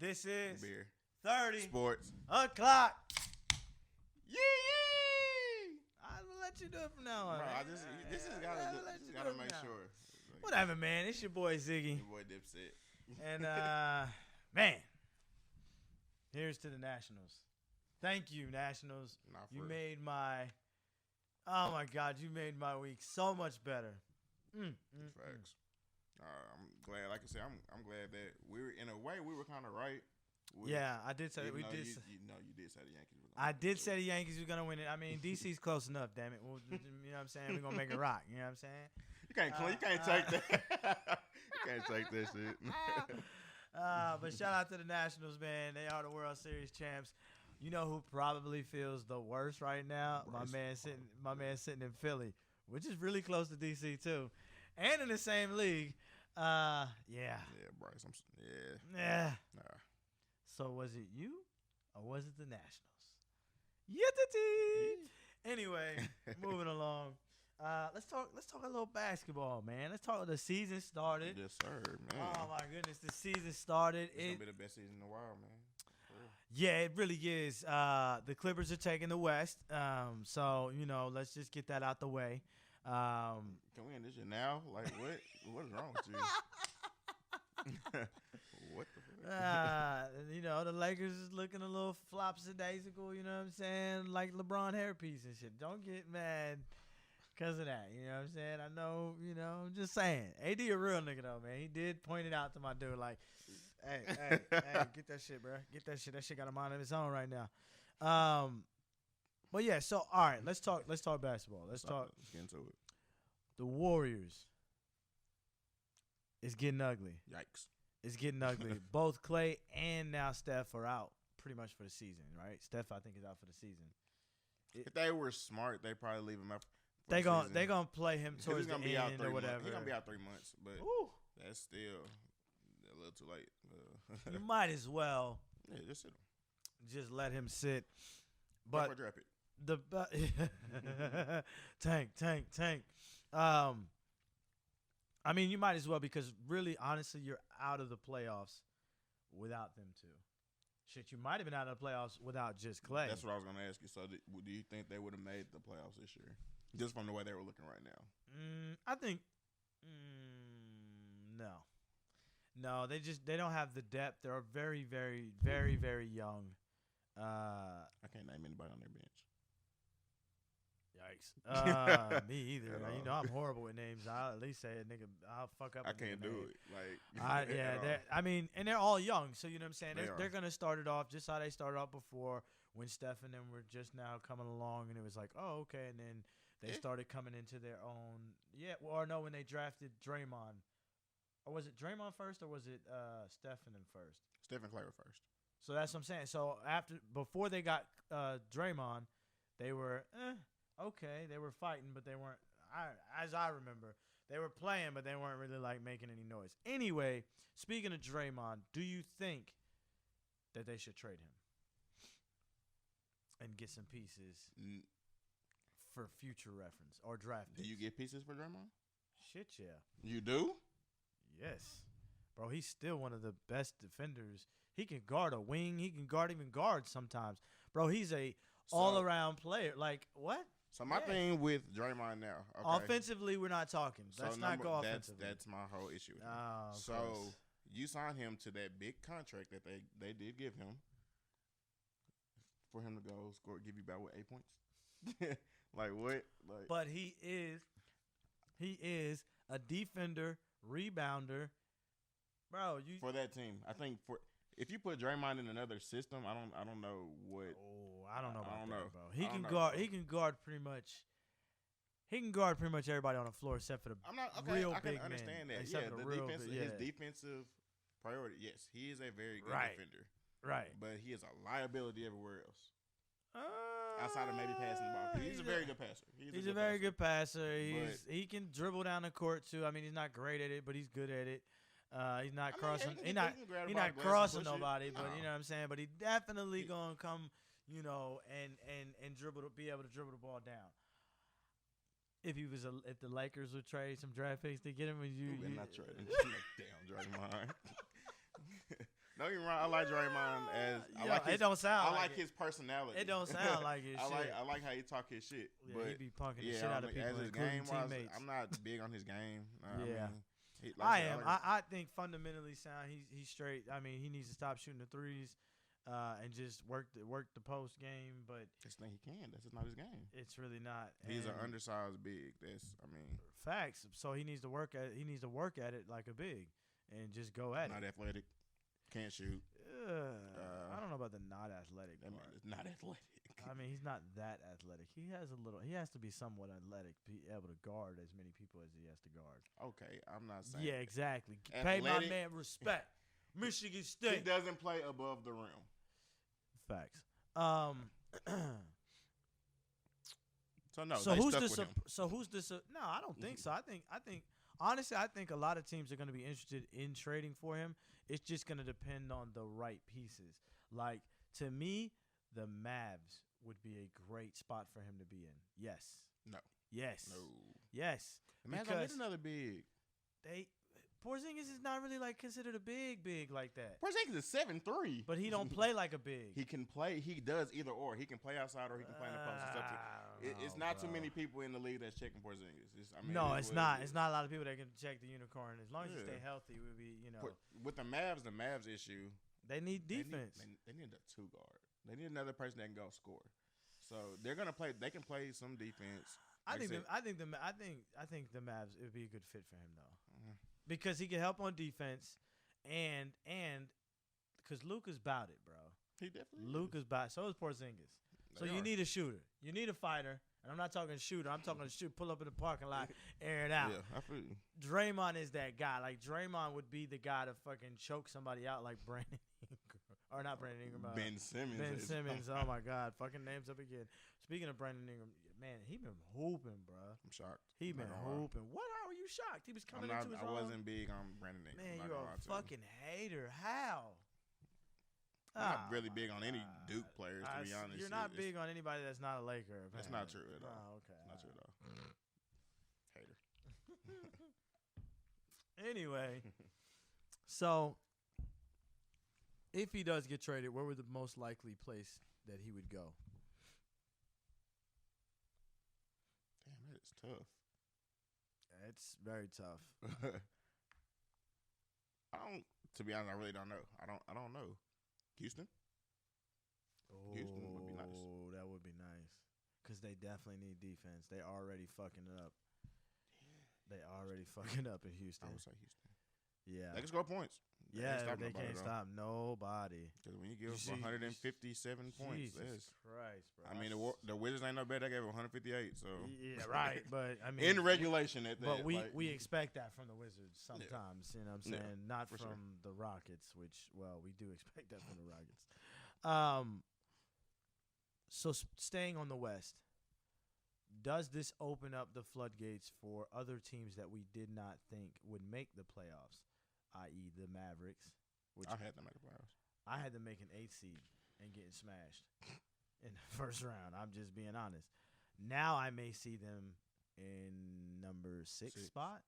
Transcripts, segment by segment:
This is Beer. 30 Sports. o'clock. Yee! I'll let you do it from now on. Bro, man. this has gotta make sure. Like, Whatever, man. It's your boy Ziggy. your boy Dipset. And, man, here's to the Nationals. Thank you, Nationals. Nah, for You real. made my, oh, my God, you made my week so much better. Facts. I'm glad. Like I said, I'm glad that we were, in a way, we were kind of right. Yeah, I did say Even we though did. you did say the Yankees were gonna I win did it. say the Yankees were gonna win it. I mean, DC's close enough. Damn it. You know what I'm saying? We're gonna make it rock. You know what I'm saying? You can't take that. You can't take that shit. But shout out to the Nationals, man. They are the World Series champs. You know who probably feels the worst right now? My man sitting in Philly, which is really close to DC too, and in the same league. Yeah. Yeah, Bryce. Yeah. Nah. So was it you, or was it the Nationals? Yeah. Anyway, moving along. Let's talk a little basketball, man. Let's talk. The season started. Yes, sir, man. Oh my goodness, the season started. It's gonna be the best season in a while, man. For real. Yeah, it really is. The Clippers are taking the West. So let's just get that out the way. Can we end this shit now? Like, what is wrong with you? What the fuck? The Lakers is looking a little flopsy-daisical, you know what I'm saying? Like LeBron hairpiece and shit. Don't get mad because of that, you know what I'm saying? I know, I'm just saying. AD a real nigga, though, man. He did point it out to my dude, like, hey, get that shit, bro. Get that shit. That shit got a mind of its own right now. But, yeah, so, all right, let's talk basketball. Let's get into it. The Warriors is getting ugly. Yikes. It's getting ugly. Both Clay and now Steph are out pretty much for the season, right? Steph, I think, is out for the season. If they were smart, they probably leave him up. They gonna play him towards the end or whatever. He's gonna be out 3 months, but Ooh. that's still a little too late. You might as well Yeah, just sit him. just let him sit. But Drop it. tank. I mean, you might as well, because really, honestly, you're out of the playoffs without them two. Shit, you might have been out of the playoffs without just Clay. That's what I was going to ask you. So, do you think they would have made the playoffs this year? Just from the way they were looking right now. I think no. No, they don't have the depth. They're very, very, very, very young. I can't name anybody on their bench. Yikes. Me either. At all. You know, I'm horrible with names. I'll at least say it, nigga. I'll fuck up. I a nigga can't do name. it. Like, I mean, and they're all young, so you know what I'm saying. They They're are. gonna start it off just how they started off before, when Steph and them were just now coming along, and it was like, oh, okay, and then they started coming into their own. Yeah, or no, when they drafted Draymond, or was it Draymond first, or was it Steph and them first? Steph and Clay were first. So that's what I'm saying. So before they got Draymond, they were okay. They were fighting, but they weren't. As I remember, they were playing, but they weren't really like making any noise. Anyway, speaking of Draymond, do you think that they should trade him and get some pieces for future reference or draft Do picks? you get pieces for Draymond? Shit, yeah. You do? Yes. Bro, he's still one of the best defenders. He can guard a wing. He can guard even guards sometimes. Bro, he's a all-around player. Like, what? So my thing with Draymond now. Okay. Offensively, we're not talking. Let's not go offensively. That's my whole issue with him. Oh, so you signed him to that big contract that they did give him for him to go score, give you about 8 points? Like what? Like, but he is a defender, rebounder. Bro, for that team. I think if you put Draymond in another system, I don't know what. Oh, I don't know about that, bro. He can guard pretty much. He can guard pretty much everybody on the floor except for the real I big can understand men. that. Except Yeah, for his defensive priority. Yes, he is a very good defender. Right. But he is a liability everywhere else. Outside of maybe passing the ball. He's a very good passer. He's a very good passer. He can dribble down the court too. I mean, he's not great at it, but he's good at it. He's not crossing. He's not crossing nobody, but you know what I'm saying. But he definitely gonna come, and dribble, be able to dribble the ball down. If the Lakers would trade some draft picks to get him, not trading. Damn, Draymond. Don't get me wrong. I like Draymond as it don't sound. I like his personality. It don't sound like his shit. I like how he talk his shit. Yeah, but he be punking the shit out of people, as his including game wise, teammates. I'm not big on his game. Yeah. I am. I think fundamentally sound. He's straight. I mean, he needs to stop shooting the threes, and just work the post game. But I just think he can. That's just not his game. It's really not. He's an undersized big. Facts. So he needs to work at. He needs to work at it like a big, and just go at it. Not athletic. Can't shoot. I don't know about the not athletic part. It's not athletic. I mean, he's not that athletic. He has to be somewhat athletic, be able to guard as many people as he has to guard. Okay, I'm not saying. Yeah, exactly. Athletic. Pay my man respect. Michigan State. He doesn't play above the rim. Facts. So no. So who's this? With him. So who's this? No, I don't think so. I think honestly, I think a lot of teams are going to be interested in trading for him. It's just going to depend on the right pieces. Like, to me, the Mavs would be a great spot for him to be in. Yes. No. Yes. No. Yes. The Mavs don't need another big. Porzingis is not really like considered a big like that. Porzingis is 7'3", but he don't play like a big. He can play. He does either or. He can play outside or he can play in the post. It's not too many people in the league that's checking Porzingis. It's not. It's not a lot of people that can check the unicorn. As long as you stay healthy, we'll be. With the Mavs issue. They need defense. They need a two guard. They need another person that can go score. So they're gonna play. They can play some defense. I think the Mavs, it would be a good fit for him though. Because he can help on defense, and because Luka's about it, bro. He definitely Luka's about it. So is Porzingis. So you need a shooter. You need a fighter. And I'm not talking shooter. I'm talking pull up in the parking lot, air it out. Yeah, I feel you. Draymond is that guy. Like, Draymond would be the guy to fucking choke somebody out like Brandon Ingram. Or not Brandon Ingram. Ben Simmons. Ben Simmons. Oh, my God. Fucking names up again. Speaking of Brandon Ingram, man, he been hooping, bro. I'm shocked. He been hooping. What? How are you shocked? He was coming into his own. I wasn't big on Brandon Ingram. Man, you're a fucking hater. How? I'm not really big on any Duke players, to be honest. You're not big on anybody that's not a Laker. That's not true at all. Oh, okay. Not true at all. Hater. Anyway, so if he does get traded, where would the most likely place that he would go? Damn, that is tough. It's very tough. To be honest, I really don't know. I don't know. Houston? Houston would be nice. Oh, that would be nice. Because they definitely need defense. They already fucking it up. Yeah. They already fucking up in Houston. I would say Houston. Yeah. They can score points. They can't stop nobody. Because when you give 157 points, Jesus Christ, bro. I mean, the Wizards ain't no bad. They gave 158. So yeah, right. But I mean, in regulation, at that. But we expect that from the Wizards sometimes. Yeah. You know what I'm saying? Yeah, not from the Rockets, which we do expect that from the Rockets. So staying on the West, does this open up the floodgates for other teams that we did not think would make the playoffs? I.e. the Mavericks. Which I had them make the playoffs. I had them make an 8th seed and getting smashed in the first round. I'm just being honest. Now I may see them in number 6 spot.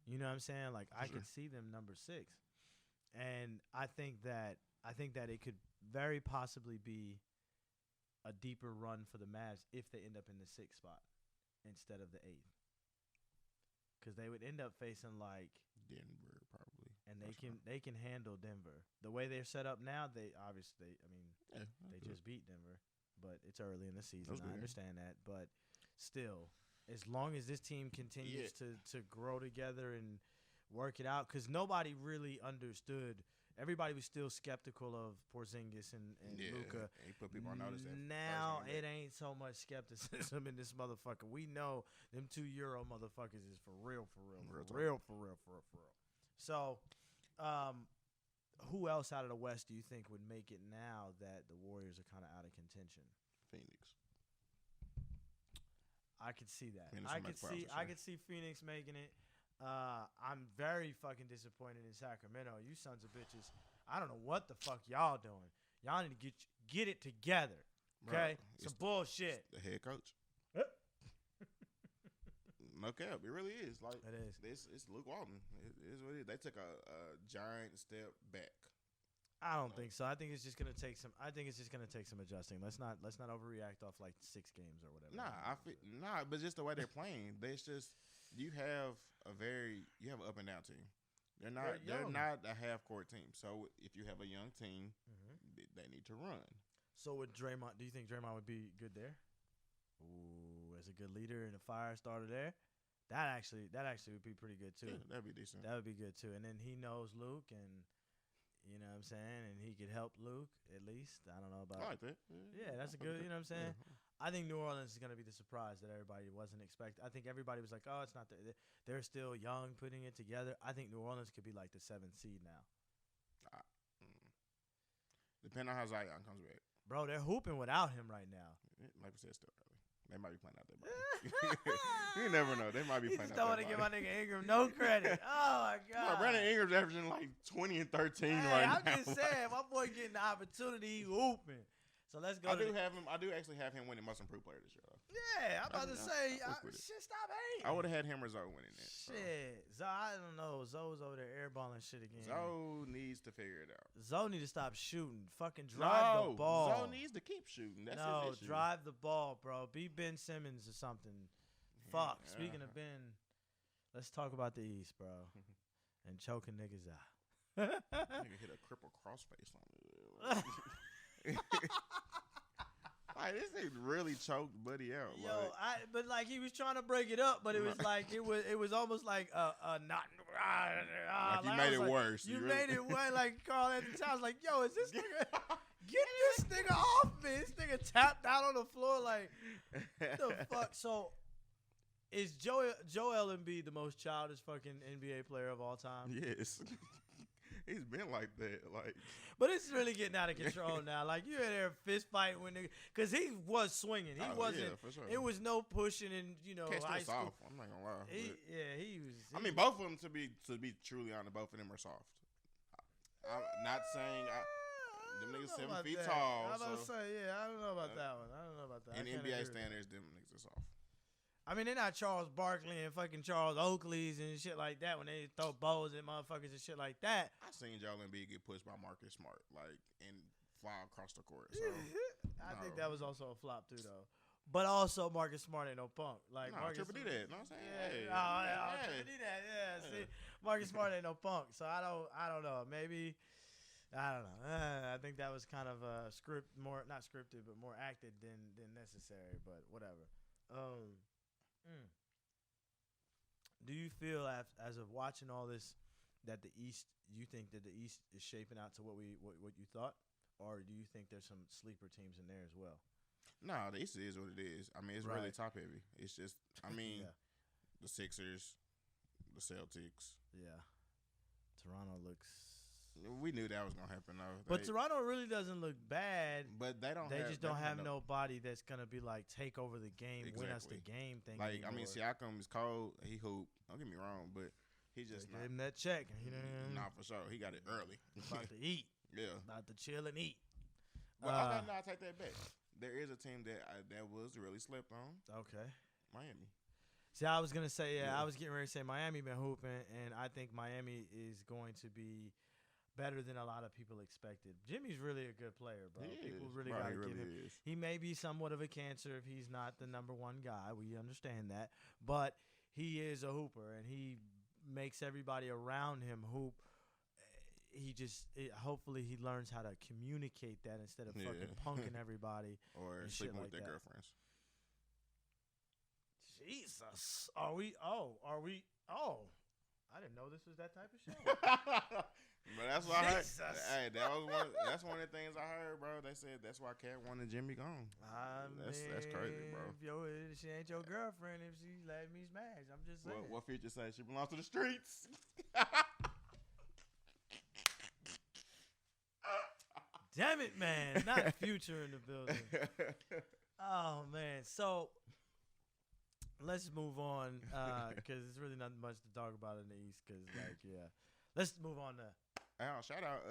You know what I'm saying? Like, I could see them number 6. And I think that it could very possibly be a deeper run for the Mavs if they end up in the 6th spot instead of the 8th. Because they would end up facing like Denver probably, and they can handle Denver. The way they're set up now, they just beat Denver, but it's early in the season. I understand that, but still, as long as this team continues to grow together and work it out, because nobody really understood. Everybody was still skeptical of Porzingis and Luka. He put people on notice. Now it ain't so much skepticism in this motherfucker. We know them 2 Euro motherfuckers is for real. So, who else out of the West do you think would make it now that the Warriors are kind of out of contention? Phoenix. I could see that. I could see Phoenix making it. I'm very fucking disappointed in Sacramento. You sons of bitches. I don't know what the fuck y'all doing. Y'all need to get it together. Okay? Some bullshit. The head coach. No cap. It really is. Like, it is. It's Luke Walton. It is what it is. They took a giant step back. I don't think so. I think it's just gonna take some. I think it's just gonna take some adjusting. Let's not overreact off like 6 games or whatever. But just the way they're playing, it's just you have an up and down team. They're not a half court team. So if you have a young team, they need to run. So with Draymond, do you think Draymond would be good there? Ooh, as a good leader and a fire starter there, that actually would be pretty good too. Yeah, that'd be decent. That would be good too. And then he knows Luke, and you know what I'm saying, and he could help Luke at least. I don't know about. I like that. Yeah, that's a good. You know what I'm saying. Yeah. I think New Orleans is going to be the surprise that everybody wasn't expecting. I think everybody was like, "Oh, it's not." They're still young, putting it together. I think New Orleans could be like the 7th seed now. Depending on how Zion comes back. Bro, they're hooping without him right now. Like we said, still early. They might be playing out there. You never know. They might be playing out there. Don't want to give my nigga Ingram no credit. Oh, my God. Brandon Ingram's averaging like 20 and 13 right now. I'm just saying, my boy getting the opportunity, hooping. So let's go. I do actually have him winning Most Improved Player this year. Yeah, I'm about to say, shit, stop hating. I would have had him or Zoe winning that. Shit. So I don't know. Zoe's over there airballing shit again. Zoe needs to figure it out. Zoe need to stop shooting. Fucking drive the ball. Zoe needs to keep shooting. That's his issue. Drive the ball, bro. Be Ben Simmons or something. Fuck. Speaking of Ben, let's talk about the East, bro. And choking niggas out. Nigga hit a cripple crossface on it. Like, this nigga really choked Buddy out. Yo, but like he was trying to break it up, but it was like it was almost like not. Like you made it worse. You made it worse. Like Carl at the time was like, yo, is this nigga? Get this nigga off me. This nigga tapped out on the floor like, the fuck. So, is Joel Embiid the most childish fucking NBA player of all time? Yes. He's been like that, but it's really getting out of control now. Like you in there fist fight when nigga, cause he was swinging. He wasn't. Yeah, for sure. It was no pushing in high school. Soft. I'm not gonna lie. He was. I mean, both of them to be truly honest, both of them are soft. I'm not saying them niggas 7 feet tall. I was about to say, I don't know about that one. In NBA standards, them niggas are soft. I mean, they're not Charles Barkley and fucking Charles Oakley's and shit like that when they throw bows at motherfuckers and shit like that. I seen Joel Embiid get pushed by Marcus Smart, and fly across the court. So, I think that was also a flop too, though. But also, Marcus Smart ain't no punk. Like Marcus Triple D that. Know what I'm saying? Triple D that. Yeah. See, Marcus Smart ain't no punk. So I don't know. Maybe. I don't know. I think that was kind of a not scripted, but more acted than necessary. But whatever. Do you feel as of watching all this that the East, you think that the East is shaping out to what you thought, or do you think there's some sleeper teams in there as well? No, the East is what it is. I mean, it's really top heavy. It's just, I mean, the Sixers, the Celtics. Yeah, Toronto looks. We knew that was gonna happen though. But Toronto really doesn't look bad. But they just don't have nobody that's gonna be like take over the game, win us the game thing. Like anymore. I mean, Siakam is cold. He hoop. Don't get me wrong, but he just give him that check. You know, nah, for sure. He got it early. About to eat. Yeah. About to chill and eat. Well, I take that back. There is a team that was really slept on. Okay. Miami. See, I was gonna say I was getting ready to say Miami been hooping, and I think Miami is going to be better than a lot of people expected. Jimmy's really a good player, bro. People really got to give him. He may be somewhat of a cancer if he's not the number one guy. We understand that. But he is a hooper, and he makes everybody around him hoop. Hopefully he learns how to communicate that instead of fucking punking everybody. Or sleeping with their girlfriends. Jesus. Are we? Oh. I didn't know this was that type of show. But that's why I heard. Hey, that's one of the things I heard, bro. They said that's why Cat wanted Jimmy gone. That's crazy, bro. She ain't your girlfriend if she let me smash. I'm just saying. What Future say? She belongs to the streets. Damn it, man! Not Future in the building. Oh man, so. Let's move on because there's really not much to talk about in the East. Let's move on to. Shout out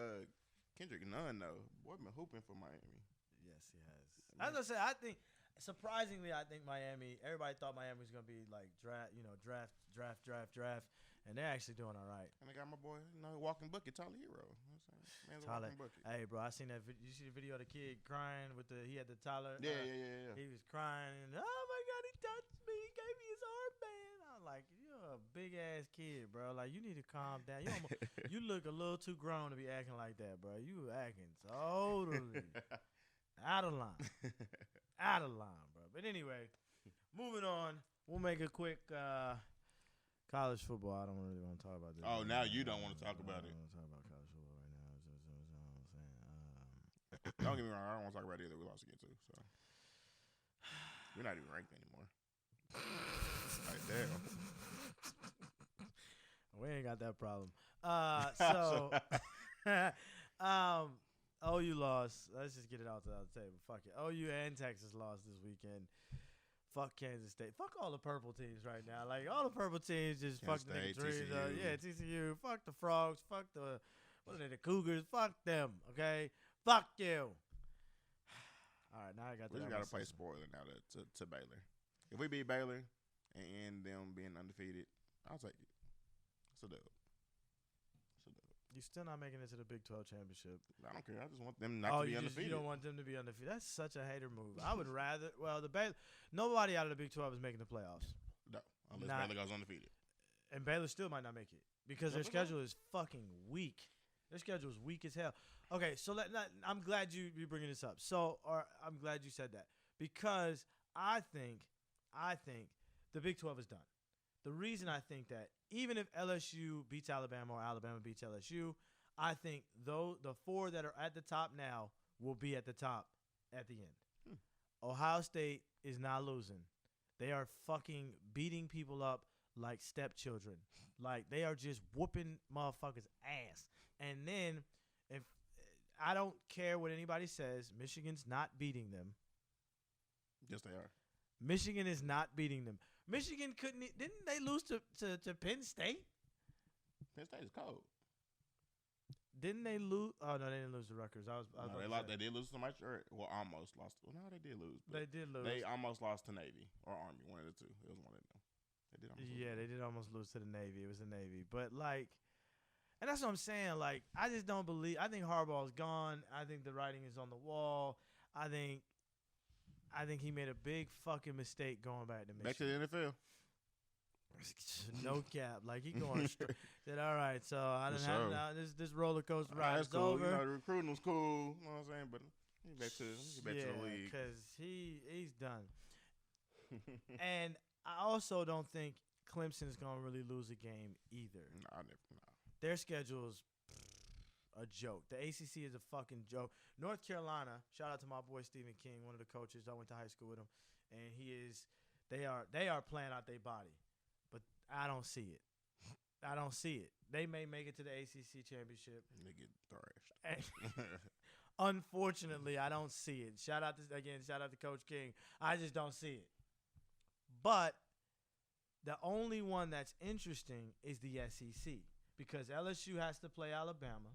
Kendrick Nunn though. Boy been hooping for Miami. Yes, he has. As I said, I think surprisingly, Miami. Everybody thought Miami was gonna be like draft, and they're actually doing all right. And I got my boy, walking bucket, Tyler Hero. You know what I'm saying? Man's a Tyler, walking bucket. hey, bro, I seen that. You see the video of the kid crying he had the Tyler. Yeah. He was crying, and oh my God, he touched me. He gave me his armband. I'm like, you're a big ass kid, bro. Like, you need to calm down. You look a little too grown to be acting like that, bro. You acting totally out of line. Out of line, bro. But anyway, moving on. We'll make a quick college football. I don't really want to talk about this. Oh, now you don't want to talk about it. I don't want to talk about college football right now. Don't get me wrong. I don't want to talk about it either. We lost again, too. So we're not even ranked anymore. Like, damn. We ain't got that problem. OU lost. Let's just get it out the table. Fuck it. OU and Texas lost this weekend. Fuck Kansas State. Fuck all the purple teams right now. Like, all the purple teams just fuck the nigga dreams up. Yeah, TCU. Fuck the Frogs. Fuck the the Cougars. Fuck them. Okay? Fuck you. All right, now I got that. We just got to play spoiler now to Baylor. If we beat Baylor and them being undefeated, I'll take it. It's a dub. You still not making it to the Big 12 championship. I don't care. I just want them not to be undefeated. You don't want them to be undefeated. That's such a hater move. I would rather. Well, nobody out of the Big 12 is making the playoffs. No, unless Baylor goes undefeated. And Baylor still might not make it because their schedule is fucking weak. Their schedule is weak as hell. Okay, so I'm glad you're bringing this up. I'm glad you said that because I think the Big 12 is done. The reason I think that, even if LSU beats Alabama or Alabama beats LSU, I think the four that are at the top now will be at the top at the end. Ohio State is not losing. They are fucking beating people up like stepchildren. Like, they are just whooping motherfuckers' ass. And then, if I don't care what anybody says, Michigan's not beating them. Yes, they are. Michigan is not beating them. Michigan didn't they lose to Penn State? Penn State is cold. Didn't they lose? Oh, no, they didn't lose to Rutgers. They did lose to my shirt. Well, almost lost. Well, no, they did lose. They did lose. They almost lost to Navy or Army, one of the two. It was one of them. They did almost lose to the Navy. It was the Navy. But, like, and that's what I'm saying. Like, I just don't believe. I think Harbaugh's gone. I think the writing is on the wall. I think he made a big fucking mistake going back to Michigan. Back to the NFL. No cap. Like, he going straight. Said, all right, so I didn't have now this roller coaster ride is cool. over. You know, the recruiting was cool. You know what I'm saying? But he's back to the league. Because he's done. And I also don't think Clemson's going to really lose a game either. No. Their schedule's a joke. The ACC is a fucking joke. North Carolina, shout out to my boy Stephen King, one of the coaches. I went to high school with him, and they are playing out their body, but I don't see it. I don't see it. They may make it to the ACC championship. They get thrashed. Unfortunately, I don't see it. Shout out to Coach King. I just don't see it. But the only one that's interesting is the SEC. Because LSU has to play Alabama,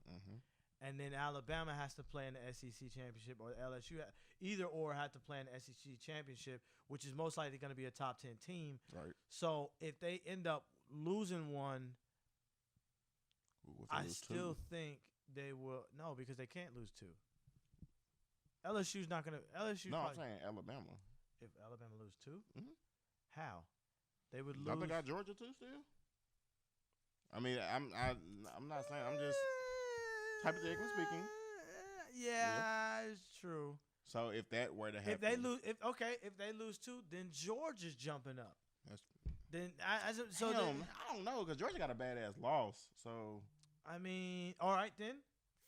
and then Alabama has to play in the SEC championship, or LSU either or have to play in the SEC championship, which is most likely going to be a top 10 team. Right. So if they end up losing one, I still think they will. No, because they can't lose two. LSU's not going to. LSU. No, I'm saying Alabama. If Alabama lose two, how? They would lose. Don't they got Georgia too still? I mean, I'm not saying. I'm just hypothetically speaking. Yeah, it's true. So if that were to happen, if they lose two, then Georgia's jumping up. I don't know because Georgia got a badass loss. So I mean, all right then,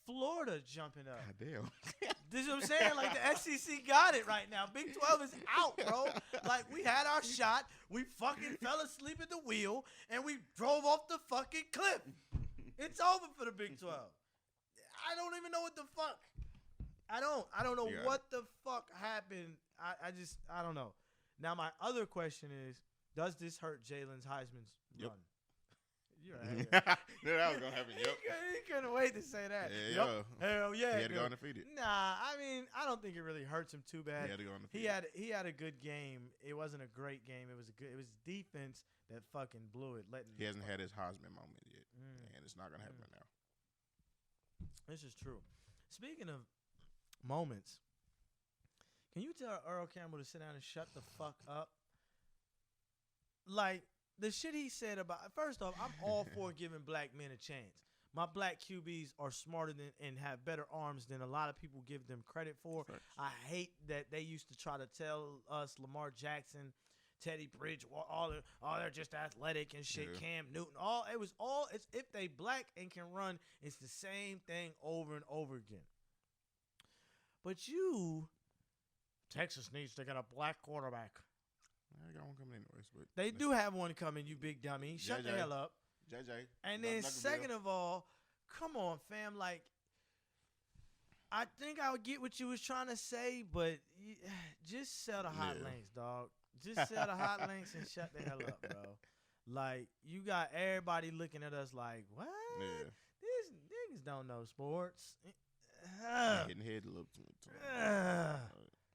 Florida jumping up. God damn. This is what I'm saying. Like, the SEC got it right now. Big 12 is out, bro. Like, we had our shot. We fucking fell asleep at the wheel, and we drove off the fucking cliff. It's over for the Big 12. I don't even know what the fuck. I don't know what the fuck happened. I don't know. Now, my other question is, does this hurt Jalen's Heisman's run? You're right. Knew that was gonna happen. Yep. He couldn't wait to say that. Yeah. Hell yeah. He had to go undefeated. Nah, I mean, I don't think it really hurts him too bad. He had to go undefeated. He had a good game. It wasn't a great game. It was defense that fucking blew it. He hasn't had his Heisman moment yet, and it's not gonna happen now. This is true. Speaking of moments, can you tell Earl Campbell to sit down and shut the fuck up? Like, the shit he said about, first off, I'm all for giving black men a chance. My black QBs are smarter than and have better arms than a lot of people give them credit for. Thanks. I hate that they used to try to tell us Lamar Jackson, Teddy Bridgewater, they're just athletic and shit. Yeah. Cam Newton, it's if they black and can run, it's the same thing over and over again. But Texas needs to get a black quarterback. I got one coming anyways, but they do have one coming, you big dummy. Shut the hell up. JJ. And then second of all, come on, fam. Like, I think I would get what you was trying to say, but just sell the hot links, dog. Just sell the hot links and shut the hell up, bro. Like, you got everybody looking at us like, what? Yeah. These niggas don't know sports. Hitting head a little too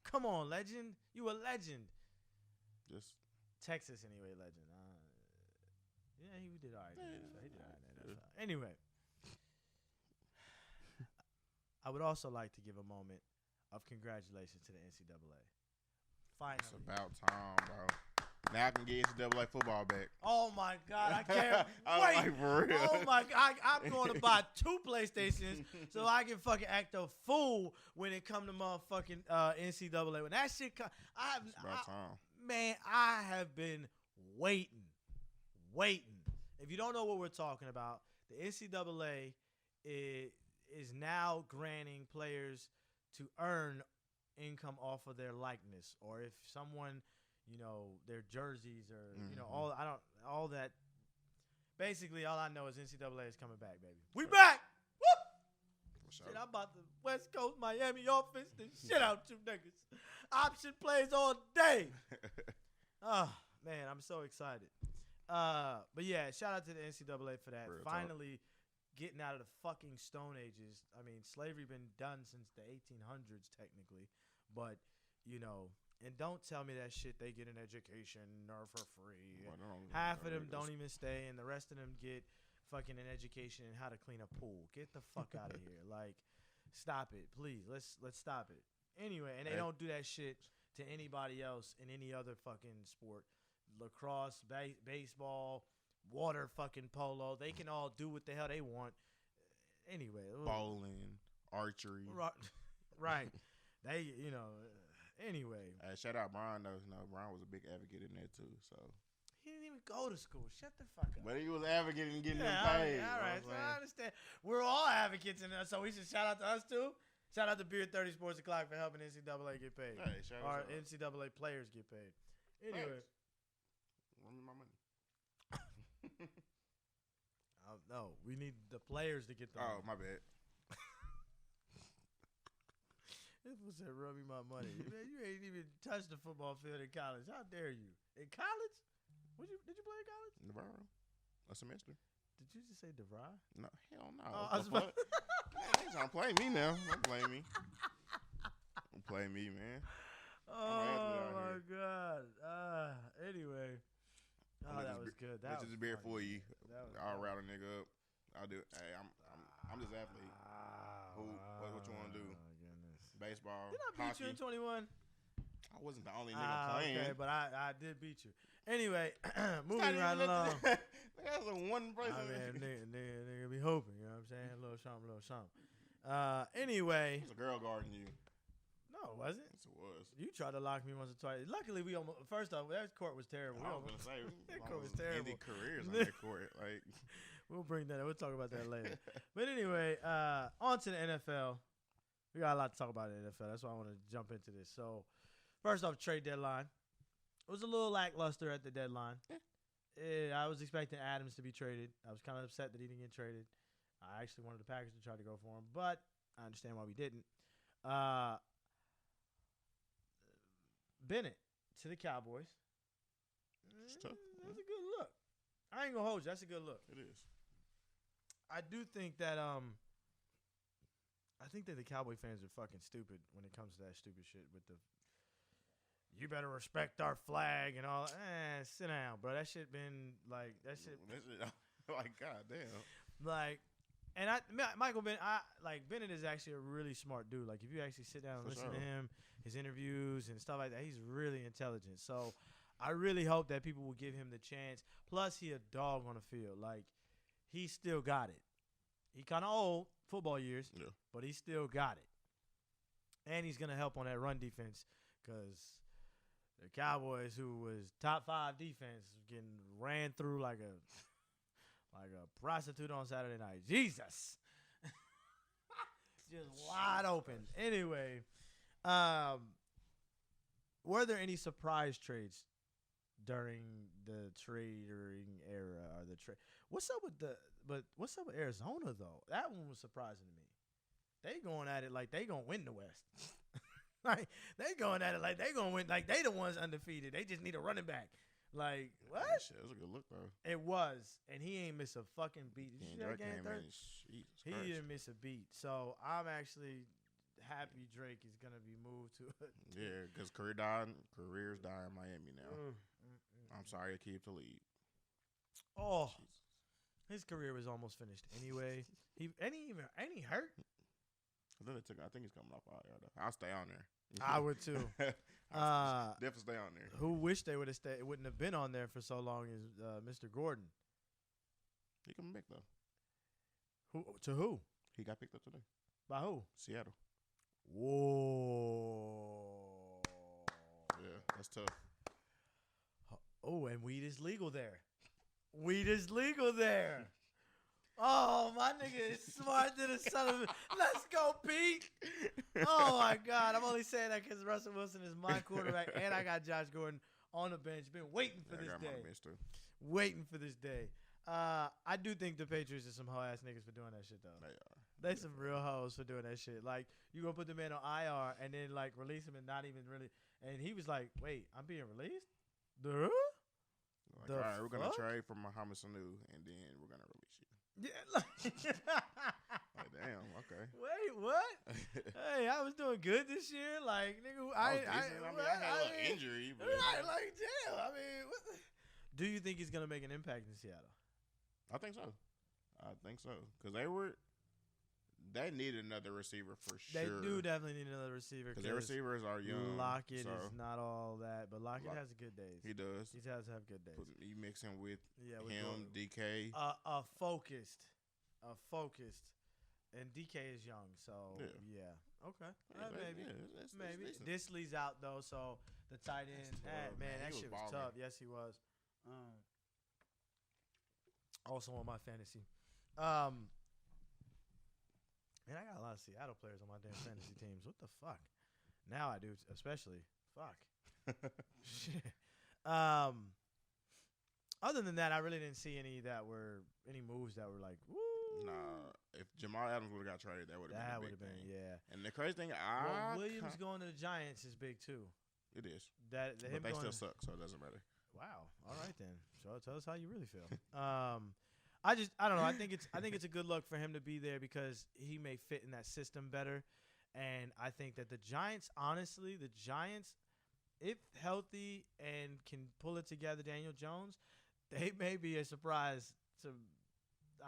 Come on, legend. You a legend. Just Texas anyway, legend. Yeah, he did all right. He did all right in NFL. Anyway, I would also like to give a moment of congratulations to the NCAA. Finally. It's about time, bro. Now I can get NCAA football back. Oh, my God. I can't wait. Like, for real. Oh, my God. I'm going to buy 2 PlayStations so I can fucking act a fool when it come to motherfucking NCAA. When that shit comes, it's about time. Man, I have been waiting. If you don't know what we're talking about, the NCAA is now granting players to earn income off of their likeness, or if someone, their jerseys or all that. Basically, all I know is NCAA is coming back, baby. We back. Woo! Shit, I'm about the West Coast Miami offense the shit out you niggas. Option plays all day. Oh man, I'm so excited. But yeah, shout out to the NCAA for that. Real Finally getting out of the fucking Stone Ages. I mean, slavery been done since the 1800s technically, but and don't tell me that shit they get an education or for free. Half of them don't even stay, and the rest of them get fucking an education in how to clean a pool. Get the fuck out of here. Like, stop it, please. Let's stop it. Anyway, and they don't do that shit to anybody else in any other fucking sport. Lacrosse, baseball, water fucking polo. They can all do what the hell they want. Anyway. Bowling, archery. Right. They, anyway. Shout out Brian, though. Brian was a big advocate in there, too, so. He didn't even go to school. Shut the fuck up. But he was advocating getting them paid. All right. So I understand. We're all advocates in there, so we should shout out to us, too. Shout out to Beer 30 Sports and Clock for helping NCAA get paid. Hey, shout out. Or NCAA players get paid. Anyway. Run me my money. No, we need the players to get the money. Oh, my bad. This was said, run me my money. Man, you ain't even touched the football field in college. How dare you? In college? Did you play in college? Navarro. A semester. Did you just say DeVry? No, hell no. I was about They trying to play me now. Don't play me. Don't play me, man. Oh, my God. Anyway. Oh, that was good. That was just beer for you. I'll good. route a nigga up. I'll do it. Hey, I'm just athlete. What you want to do? Oh, goodness. Baseball. Did I beat hockey. you in 21? I wasn't the only nigga playing. Okay, but I did beat you. Anyway, moving right along. That's a one person. Nigga be hoping, you know what I'm saying? A little something. Anyway. There's a girl guarding you. No, it wasn't. Yes, it was. You tried to lock me once or twice. Luckily, we almost. First off, that court was terrible. I was gonna say that court was terrible. Ended careers on that court. Like, we'll bring that up. We'll talk about that later. But anyway, on to the NFL. We got a lot to talk about in the NFL. That's why I want to jump into this. So, first off, trade deadline. It was a little lackluster at the deadline. I was expecting Adams to be traded. I was kind of upset that he didn't get traded. I actually wanted the Packers to try to go for him, but I understand why we didn't. Bennett to the Cowboys. That was a good look. I ain't gonna hold you. That's a good look. It is. I do think that I think that the Cowboy fans are fucking stupid when it comes to that stupid shit with the you better respect our flag and all. Sit down, bro. That shit been like that shit. Like goddamn. Like, and Bennett is actually a really smart dude. Like if you actually sit down and listen to him, his interviews and stuff like that, he's really intelligent. So I really hope that people will give him the chance. Plus, he a dog on the field. Like he still got it. He kind of old, football years, but he still got it. And he's going to help on that run defense because the Cowboys, who was top 5 defense, getting ran through like a prostitute on Saturday night. Jesus. Just wide open. Anyway, were there any surprise trades during the trading era or the trade? What's up with Arizona though? That one was surprising to me. They going at it like they gonna win the West. Like they going at it like they gonna win. Like they the ones undefeated. They just need a running back. Like what? That shit was a good look though. It was, and he ain't miss a fucking beat. Did you see that game? He didn't miss a beat. So I'm actually happy Drake is gonna be moved to it. Yeah, because careers die in Miami now. I'm sorry, Akeem to lead. Oh, his career was almost finished anyway. He hurt. I think he's coming off IR though. I'll stay on there. I would too. Definitely stay on there. Who wish they would have stayed? It wouldn't have been on there for so long as Mr. Gordon. He coming back though. Who? He got picked up today. By who? Seattle. Whoa. Yeah, that's tough. Oh, and weed is legal there. Oh, my nigga is smart than a son of a... Let's go, Pete. Oh, my God. I'm only saying that because Russell Wilson is my quarterback, and I got Josh Gordon on the bench. Been waiting for this day. Waiting for this day. I do think the Patriots are some hoe-ass niggas for doing that shit, though. They are. They some real hoes for doing that shit. Like, you going to put the man on IR and then, like, release him and not even really... And he was like, wait, I'm being released? Duh? Like, all right, we're going to trade for Mohamed Sanu, and then we're going to release you. Yeah, like, damn, okay. Wait, what? Hey, I was doing good this year. Like, nigga, I had a little injury. But right, like, damn. I mean, do you think he's going to make an impact in Seattle? I think so. Because they need another receiver for sure. They do definitely need another receiver. Because their receivers are young. Lockett is not all that, but Lockett has good days. He does. He has to have good days. You mix him with with him, DK. Focused. And DK is young, so yeah. Okay. Maybe. Disley's out, though, so the tight end. Man, that shit was tough. Yes, he was. Also on my fantasy. Man, I got a lot of Seattle players on my damn fantasy teams. What the fuck? Now I do, especially. Fuck. Shit. Other than that, I really didn't see any moves that were like, woo. Nah, if Jamal Adams would have got traded, that would have been a big thing. Yeah. And the crazy thing, Williams going to the Giants is big too. It is. But they still suck, so it doesn't matter. Wow. All right then. So tell us how you really feel. I don't know. I think it's a good look for him to be there because he may fit in that system better. And I think that the Giants, honestly, if healthy and can pull it together, Daniel Jones, they may be a surprise to,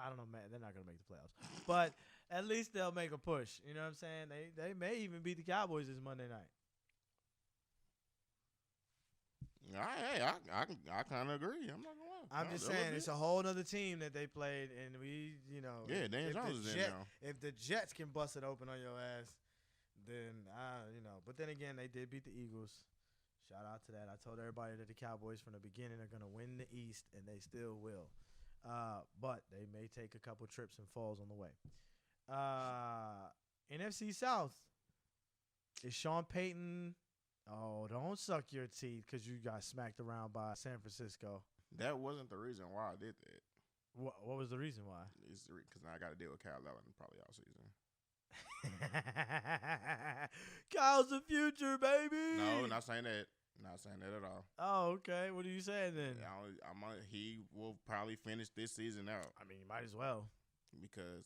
I don't know, man, they're not going to make the playoffs. But at least they'll make a push. You know what I'm saying? They may even beat the Cowboys this Monday night. I kind of agree. I'm not gonna lie. I'm just saying it's a whole other team that they played, and we, Yeah, Daniel Jones is in now. If the Jets can bust it open on your ass, then But then again, they did beat the Eagles. Shout out to that. I told everybody that the Cowboys from the beginning are gonna win the East, and they still will. But they may take a couple trips and falls on the way. NFC South is Sean Payton. Oh, don't suck your teeth because you got smacked around by San Francisco. That wasn't the reason why I did that. What was the reason why? It's because I got to deal with Kyle Allen probably all season. Kyle's the future, baby. No, not saying that. Not saying that at all. Oh, okay. What are you saying then? He will probably finish this season out. I mean, you might as well. Because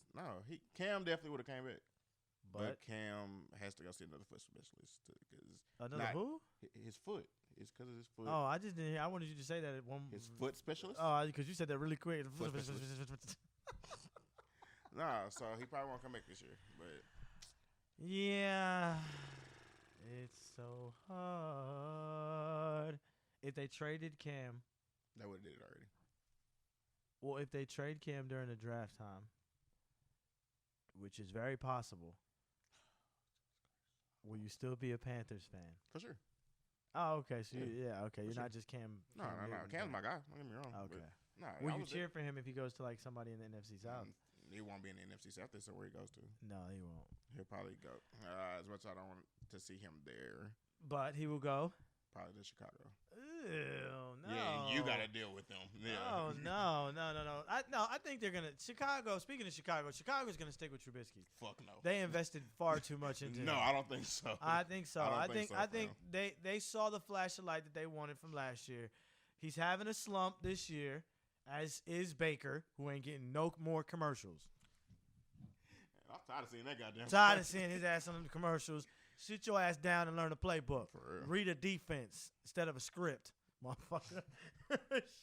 Cam definitely would have came back. But Cam has to go see another foot specialist. Who? His foot. It's because of his foot. Oh, I just didn't hear. I wanted you to say that at one. His foot specialist? Oh, because you said that really quick. Nah, so he probably won't come back this year. But yeah, it's so hard. If they traded Cam, they would have did it already. Well, if they trade Cam during the draft time, which is very possible, will you still be a Panthers fan? For sure. Oh, okay. So For you're sure. not just Cam. No. Cam's my guy. Don't get me wrong. Okay. No. Will you cheer for him if he goes to like somebody in the NFC South? He won't be in the NFC South. That's where he goes to. No, he won't. He'll probably go. As much as I don't want to see him there. But he will go. Probably to Chicago. Ew, no. Yeah, you got to deal with them. Yeah. Oh, no. I think they're going to – Chicago, speaking of Chicago's going to stick with Trubisky. Fuck no. They invested far too much into him. No, I don't think so. I think so. I think so, they saw the flash of light that they wanted from last year. He's having a slump this year, as is Baker, who ain't getting no more commercials. I'm tired of seeing that goddamn. Tired of seeing his ass on the commercials. Sit your ass down and learn a playbook. For real. Read a defense instead of a script, motherfucker.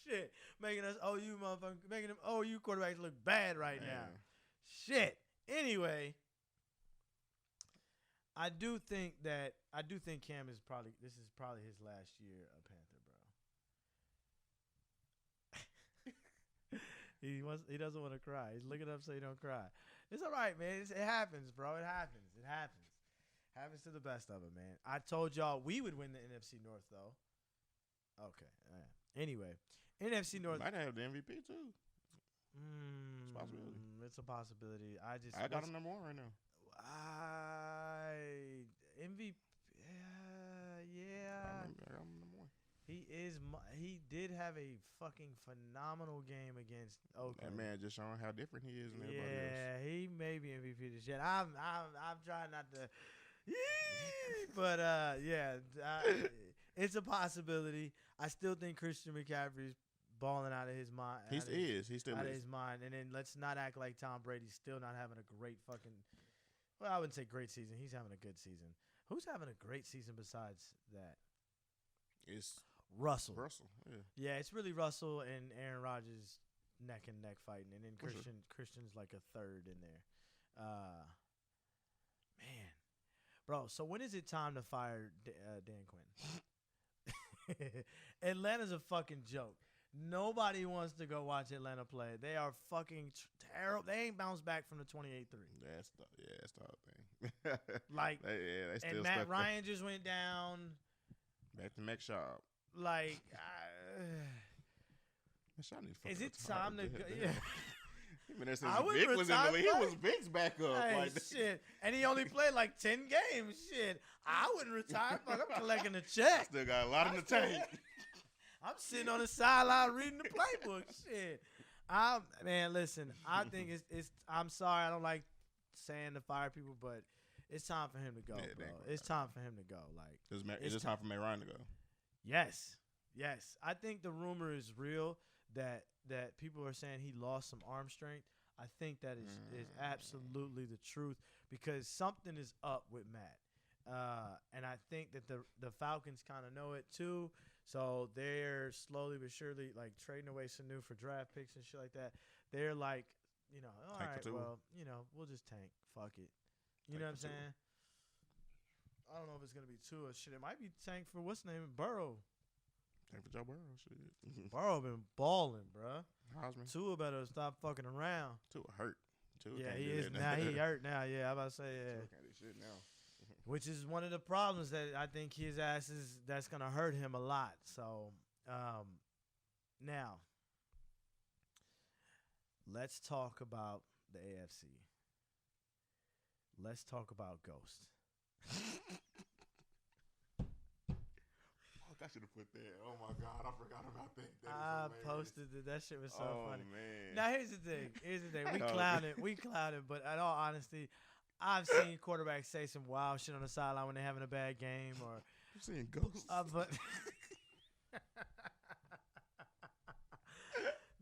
Shit. Making us OU motherfucker. Making them OU quarterbacks look bad right now. Shit. Anyway, I do think Cam is probably his last year a Panther, bro. He doesn't want to cry. He's looking up so he don't cry. It's all right, man. It happens, bro. It happens. Happens to the best of them, man. I told y'all we would win the NFC North, though. Okay. Anyway, NFC North might have the MVP too. It's a possibility. It's a possibility. I got him number 1 right now. MVP. Yeah. I got him number 1. He did have a fucking phenomenal game against Oakland. That man just showing how different he is than everybody else. Yeah, he may be MVP this year. I'm trying not to. But it's a possibility. I still think Christian McCaffrey's balling out of his mind. He still out is. of his mind. And then let's not act like Tom Brady's still not having a great fucking. Well, I wouldn't say great season. He's having a good season. Who's having a great season besides that? It's Russell. Yeah, it's really Russell and Aaron Rodgers neck and neck fighting, and then For sure. Christian's like a third in there. Man. Bro, so when is it time to fire Dan Quinn? Atlanta's a fucking joke. Nobody wants to go watch Atlanta play. They are fucking terrible. They ain't bounced back from the 28-3. That's the whole thing. Like, they still and Matt Ryan just went down. Back to Mac Schaub. Like, is it time to go? Yeah. He been there since Vic was in the league. He was Vic's backup. Hey, shit. And he only played like 10 games. Shit. I wouldn't retire. Fuck, I'm collecting a check. Still got a lot in the tank. I'm sitting on the sideline reading the playbook. Shit. Man, listen. I think it's. I'm sorry. I don't like saying to fire people, but it's time for him to go, bro. It's time for him to go. Like, is it time for Matt Ryan to go? Yes. I think the rumor is real that people are saying he lost some arm strength. I think that is absolutely the truth because something is up with Matt. And I think that the Falcons kind of know it too. So they're slowly but surely like trading away Sanu for draft picks and shit like that. They're like, all right, well, we'll just tank. Fuck it. You know what I'm saying? I don't know if it's going to be Tua. Shit, it might be tank for what's the name? Burrow. Tank for Joe Burrow. Shit. Burrow been balling, bro. Heisman. Tua better stop fucking around. Tua hurt. Yeah, he is now. He hurt now. Yeah, I'm about to say, yeah. Tua can't do shit now. Which is one of the problems that I think his ass is that's gonna hurt him a lot. So, now let's talk about the AFC. Let's talk about Ghost. I should have put that. Oh my God, I forgot about that. I posted it. That shit was so funny. Man. Now here's the thing. We clown it, but in all honesty, I've seen quarterbacks say some wild shit on the sideline when they're having a bad game, or seeing ghosts. But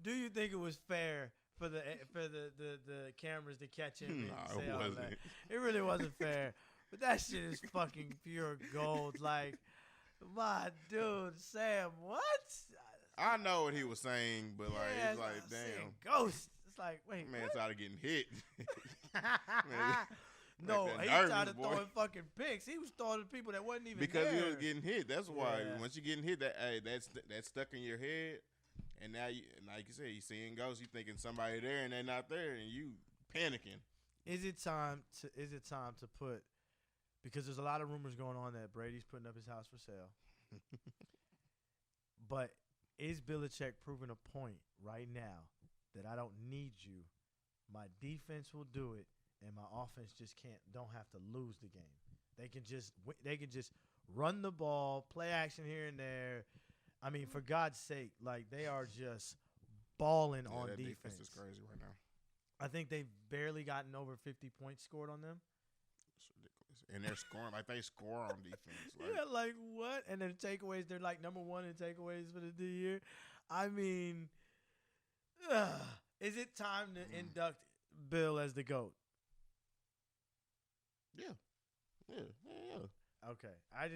do you think it was fair for the cameras to catch him and say all that? It really wasn't fair. But that shit is fucking pure gold. Like, my dude, Sam, what? I know what he was saying, but it's like, damn. Ghost. It's like, wait, man, started getting hit. No, he started throwing fucking picks. He was throwing to people that wasn't even because there. he was getting hit. That's why. Once you're getting hit, that's stuck in your head. And now, like you said, you seeing ghosts. You thinking somebody there, and they're not there, and you panicking. Is it time to put? Because there's a lot of rumors going on that Brady's putting up his house for sale. But is Belichick proving a point right now that I don't need you? My defense will do it, and my offense just don't have to lose the game. They can just run the ball, play action here and there. I mean, for God's sake, like they are just balling on that defense. Is crazy right now. I think they've barely gotten over 50 points scored on them. And they're scoring like they score on defense. Like, yeah, like what? And then takeaways, they're like number one in takeaways for the year. I mean, is it time to induct Bill as the GOAT? Yeah. Okay, I'm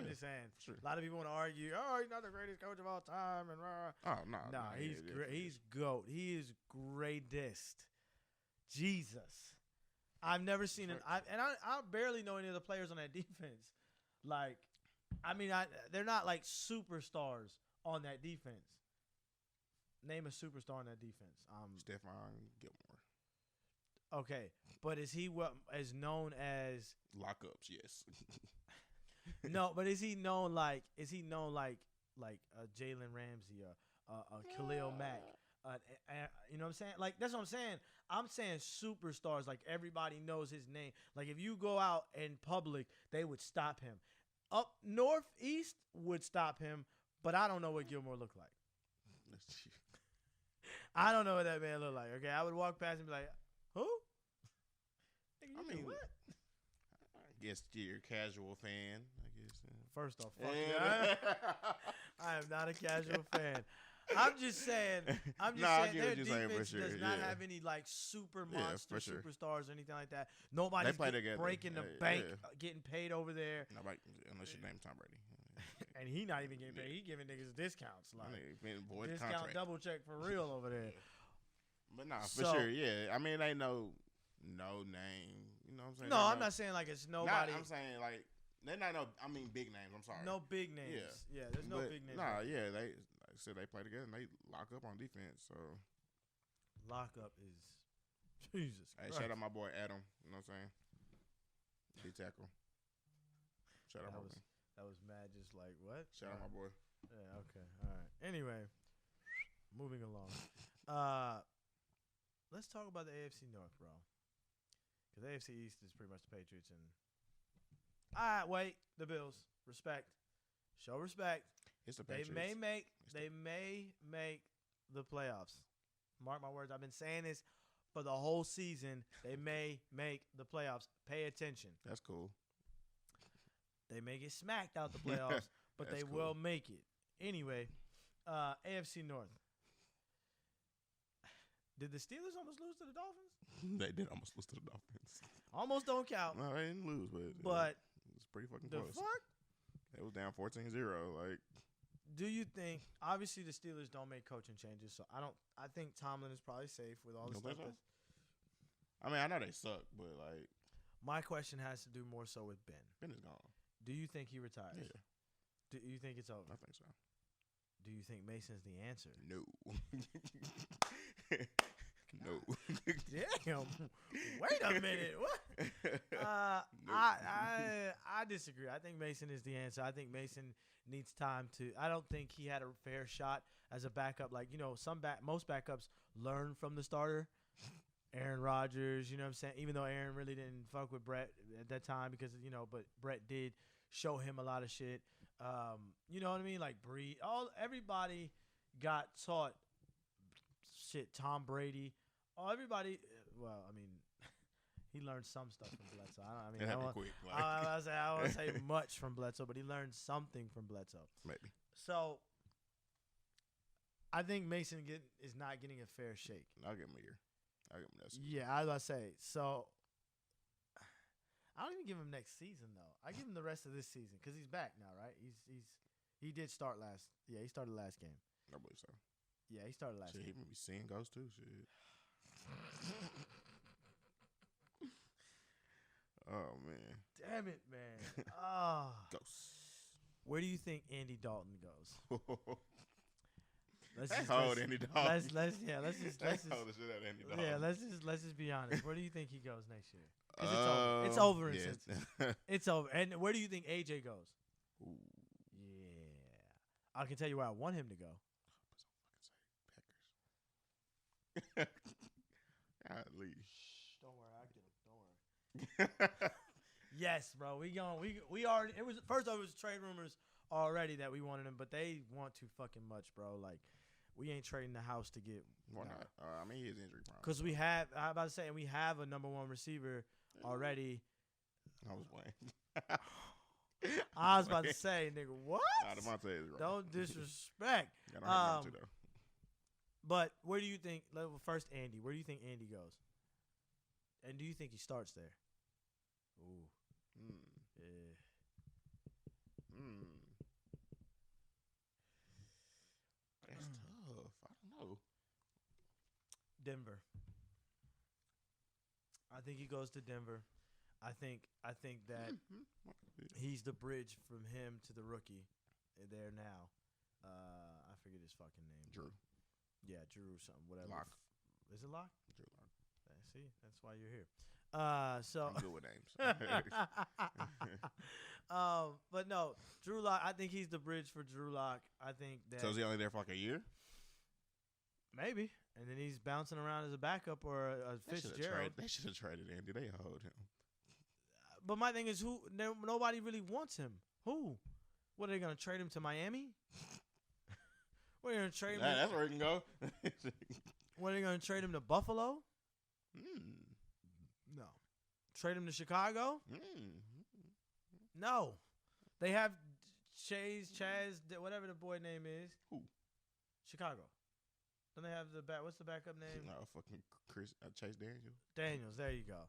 just saying. Sure. A lot of people want to argue. Oh, he's not the greatest coach of all time, and no, he's great. He's GOAT. He is greatest. Jesus. I've never seen I barely know any of the players on that defense. Like, I mean, they're not like superstars on that defense. Name a superstar on that defense. Stephon Gilmore. Okay, but is he what is known as lockups? Yes. No, but is he known like Jalen Ramsey, Khalil Mack? You know what I'm saying? Like, that's what I'm saying. I'm saying superstars, like everybody knows his name. Like, if you go out in public, they would stop him. Up northeast would stop him, but I don't know what Gilmore looked like. I don't know what that man looked like. Okay, I would walk past and be like, who? I mean, what? I guess you're a casual fan. I guess. First off, fuck yeah. I am not a casual fan. I'm just saying their defense does not have any like super monster superstars or anything like that. Nobody's breaking the bank, getting paid over there. Nobody, unless your name's Tom Brady. And he not even getting paid. He giving niggas discounts. Like, discount contract. double check for real over there. But nah, for sure, yeah. I mean, they know no name. You know what I'm saying? No, I'm not saying like it's nobody. I'm saying like they're not big names. I'm sorry. No big names. Yeah, there's no big names. Nah, yeah, they said they play together and they lock up on defense. So lock up is Jesus. Hey, shout out my boy Adam. You know what I'm saying? D tackle. Shout out my boy. That was mad. Just like what? Shout out my boy. Yeah. Okay. All right. Anyway, moving along. Let's talk about the AFC North, bro. Because the AFC East is pretty much the Patriots and. Wait. The Bills. Respect. Show respect. It's the Patriots. They may make the playoffs. Mark my words. I've been saying this for the whole season. They may make the playoffs. Pay attention. That's cool. They may get smacked out the playoffs, but they will make it. Anyway, AFC North. Did the Steelers almost lose to the Dolphins? They did almost lose to the Dolphins. Almost don't count. No, they didn't lose, but it was pretty fucking close. The fuck? It was down 14-0. Like, do you think? Obviously, the Steelers don't make coaching changes, so I think Tomlin is probably safe with all the stuff. I mean, I know they suck, but like, my question has to do more so with Ben. Ben is gone. Do you think he retires? Yeah. Do you think it's over? I think so. Do you think Mason's the answer? No. No. Damn. Wait a minute. What? No. I disagree. I think Mason is the answer. I think Mason needs time to. I don't think he had a fair shot as a backup. Like, you know, most backups learn from the starter. Aaron Rodgers, you know what I'm saying? Even though Aaron really didn't fuck with Brett at that time because, you know, but Brett did show him a lot of shit. You know what I mean? Like everybody got taught shit. Tom Brady. Everybody. Well, I mean, he learned some stuff from Bledsoe. I mean, It I happened won't, quick. I won't say much from Bledsoe, but he learned something from Bledsoe. Maybe. So I think Mason is not getting a fair shake. I'll give him a year. I'll give him that season. Yeah, I was about to say. So I don't even give him next season though. I give him the rest of this season because he's back now, right? He did start last. Yeah, he started last game. I believe so. Yeah, he started last Shit, game. he be seeing ghosts too. Shit. Oh man. Damn it, man. Oh. Ghosts. Where do you think Andy Dalton goes? Let's hold Andy Dalton. Let's just hold the shit out of Andy Dalton. Yeah, let's just be honest. Where do you think he goes next year? Because it's over in Cincinnati. It's over. And where do you think AJ goes? Ooh. Yeah, I can tell you where I want him to go. Packers. Golly. Shh, don't worry, I get him. Don't worry. Yes, bro. We already. It was first off, it was trade rumors already that we wanted him, but they want too fucking much, bro. Like, we ain't trading the house to get. Why not? I mean, he is injury prone. Because we have. I'm about to say, we have a number one receiver already. I was playing. I was about to say, nigga, what? Nah, Devontae is wrong. Don't disrespect. I don't have to, though. But where do you think? First, Andy. Where do you think Andy goes? And do you think he starts there? Ooh. Yeah. That's tough. I don't know. Denver. I think he goes to Denver. I think that he's the bridge from him to the rookie there now. I forget his fucking name. Drew. Yeah, Drew something, whatever. Lock. Is it Lock? Drew Lock. See, that's why you're here. So I'm good with names. But no, Drew Lock. I think he's the bridge for Drew Lock. I think that. So is he only there for like a year? Maybe, and then he's bouncing around as a backup or a Fitzgerald. They should have traded Andy. They hold him. But my thing is, nobody really wants him. Who? What, are they gonna trade him to Miami? What, are they gonna trade him? That's where he can go. What, are they gonna trade him to Buffalo? No. Trade him to Chicago? No. They have Chaz, whatever the boy name is. Who? Chicago. Don't they have what's the backup name? No, fucking Chase Daniels. Daniels, there you go.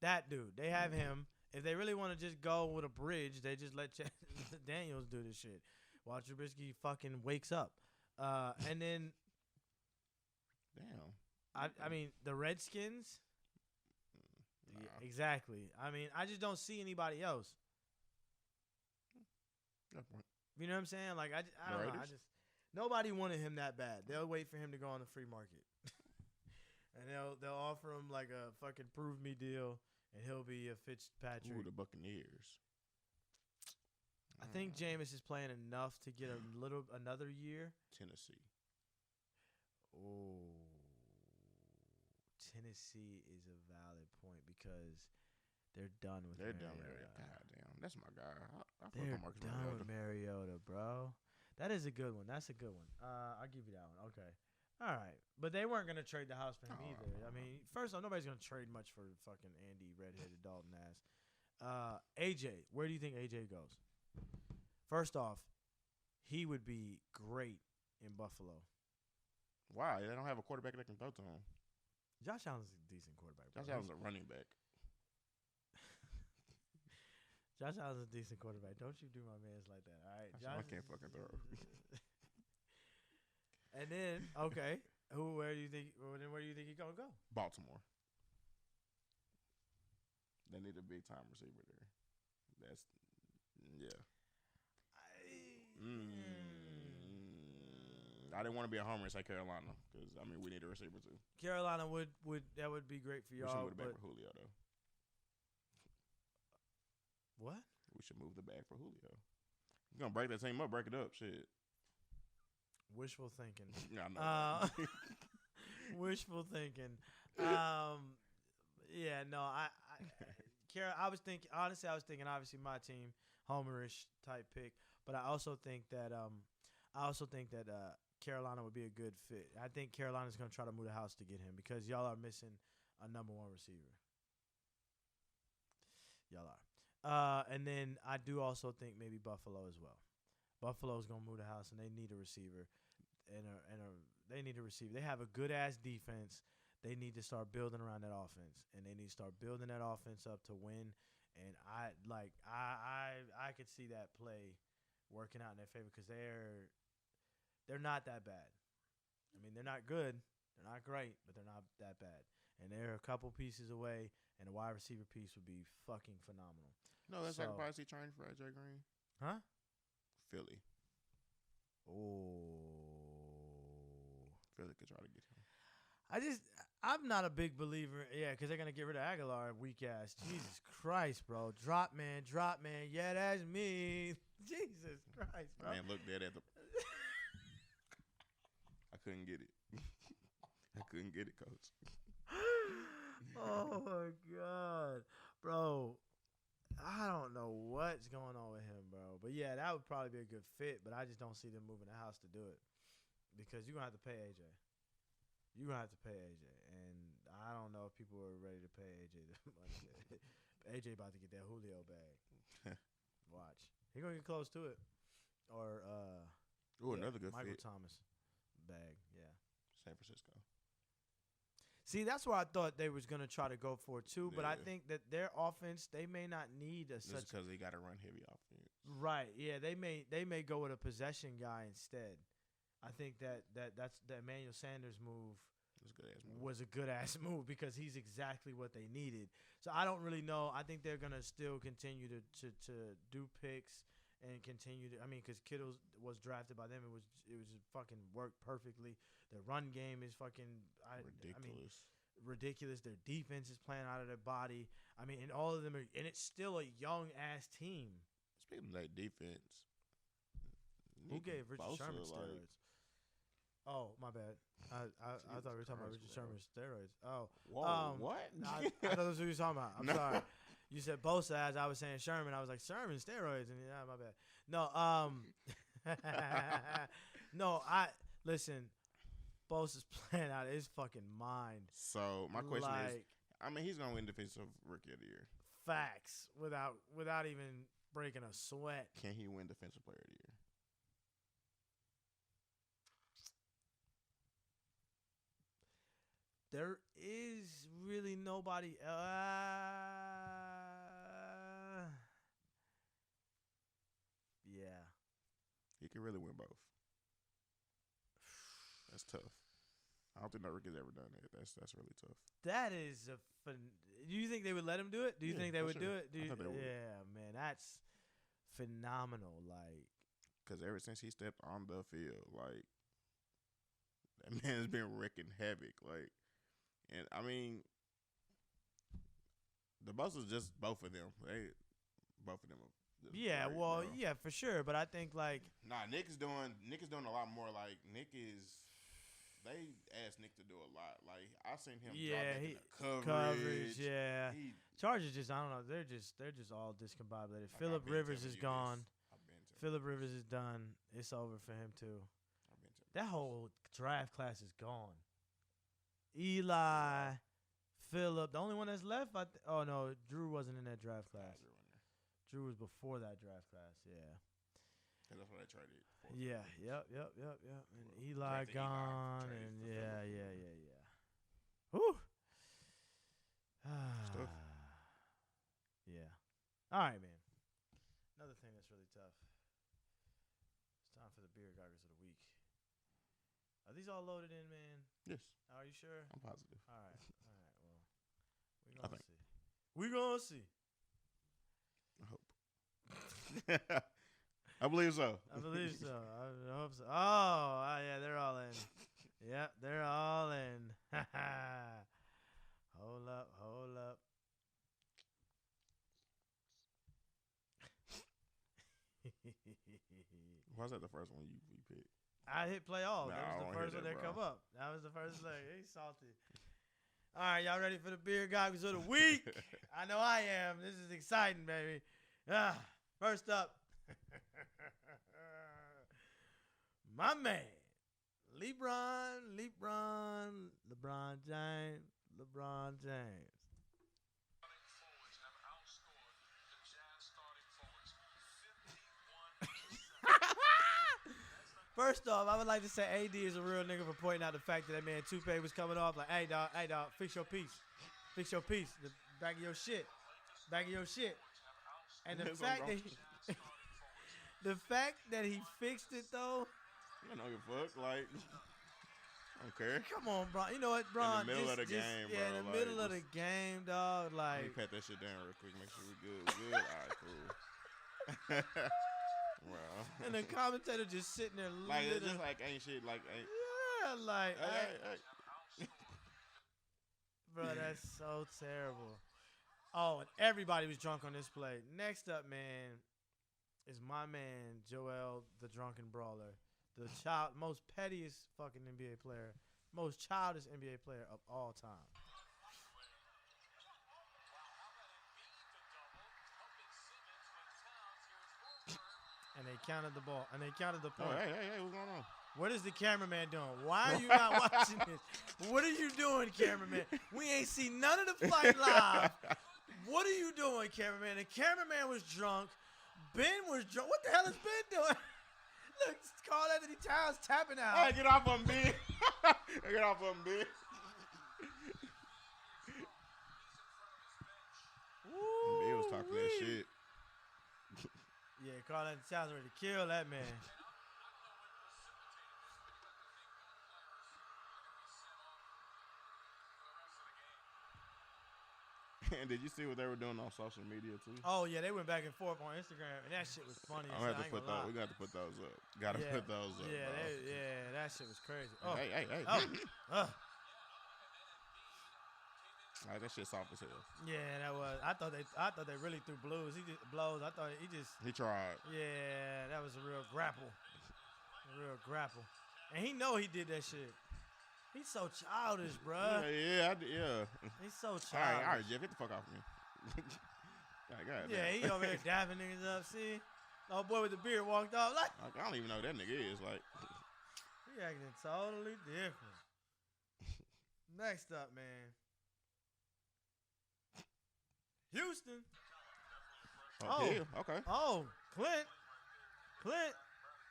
That dude. They have him. If they really want to just go with a bridge, they just let Daniels do this shit while Trubisky fucking wakes up. And then, damn. I mean, the Redskins. Nah. Yeah, exactly. I mean, I just don't see anybody else. Good point. You know what I'm saying? Like, I don't know. Nobody wanted him that bad. They'll wait for him to go on the free market, and they'll offer him like a fucking prove me deal, and he'll be a Fitzpatrick. Ooh, the Buccaneers. I think Jameis is playing enough to get another year. Tennessee. Oh, Tennessee is a valid point because they're done with. They're done with Mariota. God damn, that's my guy. They're done with Mariota, bro. That is a good one. That's a good one. I'll give you that one. Okay. All right. But they weren't going to trade the house for him either. I mean, first off, nobody's going to trade much for fucking Andy redheaded Dalton ass. AJ, where do you think AJ goes? First off, he would be great in Buffalo. Why? They don't have a quarterback that can throw to him. Josh Allen's a decent quarterback. Josh Allen's a running back. Josh Allen's a decent quarterback. Don't you do my mans like that, all right? I can't fucking throw. And then, okay, where do you think he's gonna go? Baltimore. They need a big time receiver there. That's I didn't want to be a homer and say Carolina because I mean we need a receiver too. Carolina would be great for y'all. We should move the bag for Julio though. What? We should move the bag for Julio. You're gonna break that team up, break it up, shit. Wishful thinking. Wishful thinking. Yeah, no, I was thinking obviously my team, homerish type pick, but I also think that Carolina would be a good fit. I think Carolina's gonna try to move the house to get him because y'all are missing a number one receiver. Y'all are. And then I do also think maybe Buffalo as well. Buffalo's gonna move the house, and they need a receiver, they need a receiver. They have a good ass defense. They need to start building around that offense, and they need to start building that offense up to win. And I could see that play working out in their favor because they're not that bad. I mean, they're not good, they're not great, but they're not that bad. And they're a couple pieces away, and a wide receiver piece would be fucking phenomenal. No, that's sacrifice he trained for AJ Green. Huh? Philly. Oh. Philly could try to get him. I'm not a big believer. Yeah, because they're going to get rid of Aguilar, weak ass. Jesus Christ, bro. Drop man. Yeah, that's me. Jesus Christ, bro. Man, look dead at the. I couldn't get it. I couldn't get it, coach. Oh, my God. Bro, I don't know what's going on with him, bro. But, yeah, that would probably be a good fit, but I just don't see them moving the house to do it because you're going to have to pay AJ. You're going to have to pay AJ. And I don't know if people are ready to pay AJ that much. AJ about to get that Julio bag. Watch. He's going to get close to it. Or another good Michael fit. Thomas bag, yeah. San Francisco. See, that's where I thought they was going to try to go for, too. But I think that their offense, they may not need such. Just because they got to run heavy offense. Right, yeah. They may go with a possession guy instead. I think that Emmanuel Sanders move was a good ass move because he's exactly what they needed. So I don't really know. I think they're gonna still continue to do picks and continue to. I mean, because Kittle was drafted by them, it was just fucking worked perfectly. Their run game is fucking ridiculous. Their defense is playing out of their body. I mean, and all of them are, and it's still a young ass team. Speaking of that defense, who gave Richard Sherman steroids? Oh, my bad. I thought we were talking about Richard Sherman's steroids. Oh. Whoa, what? I thought that's what you were talking about. I'm sorry. You said Bosa as I was saying Sherman. I was like, Sherman, steroids. And yeah, my bad. No, listen, Bosa's playing out of his fucking mind. So, my question is, I mean, he's going to win Defensive Rookie of the Year. Facts. Without even breaking a sweat. Can he win Defensive Player of the Year? There is really nobody. Yeah. He can really win both. That's tough. I don't think no rookie's ever done that. That's really tough. That is do you think they would let him do it? Do you think they would do it? I thought they would. Yeah, man, that's phenomenal. Like, because ever since he stepped on the field, like, that man has been wreaking havoc. Like, and I mean, the Bucs is just both of them. Both of them. Yeah, great, well, bro. yeah, for sure. But I think like, Nick is doing a lot more. Like they asked Nick to do a lot. Like I seen him drop back in the coverage. Yeah. Chargers just, I don't know. They're just all discombobulated. Phillip Rivers is gone. Phillip Rivers is done. It's over for him too. That whole draft class is gone. Eli, Phillip, the only one that's left. Oh no, Drew wasn't in that draft class. Drew was before that draft class. Yeah. That's what I tried it. Yeah. Yep. And Eli gone. And yeah. Whew. Stuff. Yeah. All right, man. Another thing that's really tough. It's time for the beer goggers of the week. Are these all loaded in, man? Yes. Are you sure? I'm positive. All right. Well, we're gonna see. I hope. I believe so. I believe so. I hope so. Oh, yeah, they're all in. Yep, they're all in. Hold up. Why is that the first one you picked? I hit play all. Nah, that was the first one that come up. That was the first leg. He's salty. All right, y'all ready for the beer goggles of the week? I know I am. This is exciting, baby. First up, my man, LeBron James. First off, I would like to say AD is a real nigga for pointing out the fact that man Toupee was coming off like, hey dog, fix your piece. Fix your piece. The back of your shit. Back of your shit. And the fact that he fixed it though. I don't give a fuck. Like, I don't care. Come on, bro. You know what, bro? In the middle of the game, bro. Yeah, in the middle of the game, dog. Like, let me pat that shit down real quick. Make sure we good. We good. All right, cool. Wow. And the commentator just sitting there, like it's just like ain't shit. Like ain't. Yeah, like. Hey. Bro, that's so terrible. Oh, and everybody was drunk on this play. Next up, man, is my man Joel, the drunken brawler, the most pettiest fucking NBA player, most childish NBA player of all time. And they counted the ball. And they counted the point. Oh, hey, what's going on? What is the cameraman doing? Why are you not watching this? What are you doing, cameraman? We ain't seen none of the fight live. What are you doing, cameraman? The cameraman was drunk. Ben was drunk. What the hell is Ben doing? Look, Carl Anthony Towns tapping out. Hey, get off on Ben. Get off on Ben. Ben was talking that shit. Yeah, Carl Anthony Towns ready to kill that man. And did you see what they were doing on social media too? Oh yeah, they went back and forth on Instagram, and that shit was funny. I'm gonna have to put those. We got to put those up. Got to put those up. Yeah, that shit was crazy. Oh. Hey. Oh. Like that shit soft as hell. Yeah, that was. I thought they really threw blows. I thought he tried. Yeah, that was a real grapple. And he know he did that shit. He's so childish, bruh. Yeah. He's so childish. All right, Jeff, get the fuck off of me. Yeah, he over there dapping niggas up. See, the old boy with the beard walked off like. I don't even know who that nigga is. Like, he acting totally different. Next up, man. Houston. Oh, okay. Oh, Clint.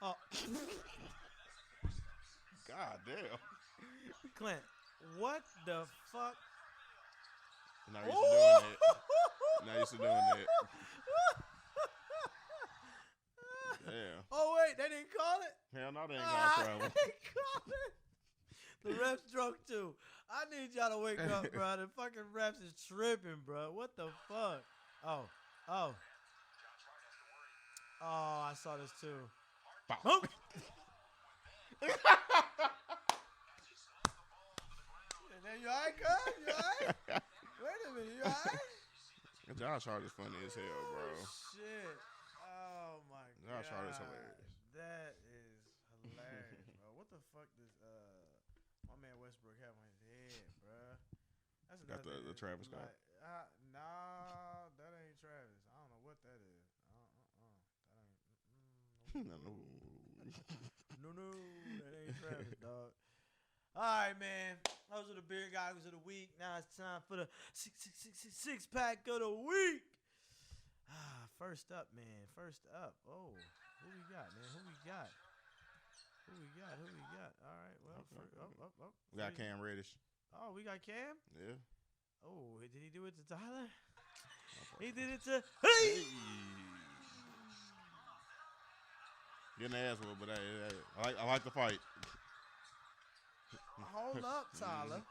Oh. God damn. Clint, what the fuck? Not used to doing that. Not used to doing that. Damn. Oh, wait, they didn't call it? Hell no, they ain't call travel. They didn't call it. The refs drunk too. I need y'all to wake up, bro. The fucking refs is tripping, bro. What the fuck? Oh. I saw this too. Oh. You all right, cuz? You all right? Wait a minute, you all right? Josh Hart is funny as hell, bro. Shit. Oh, my God. Josh Hart is hilarious. That is hilarious, bro. What the fuck does my man Westbrook have on his head, bro? That's got the Travis Scott. Like, nah, that ain't Travis. I don't know what that is. That ain't. No, that ain't Travis, dog. All right, man. Those are the beer guys of the week. Now it's time for the six pack of the week. First up, man. Oh, who we got, man? Who we got? All right. Well, we got Cam Reddish. Oh, we got Cam? Yeah. Oh, did he do it to Tyler? He did it to hey. Getting the ass whooped, but I like the fight. Hold up, Tyler.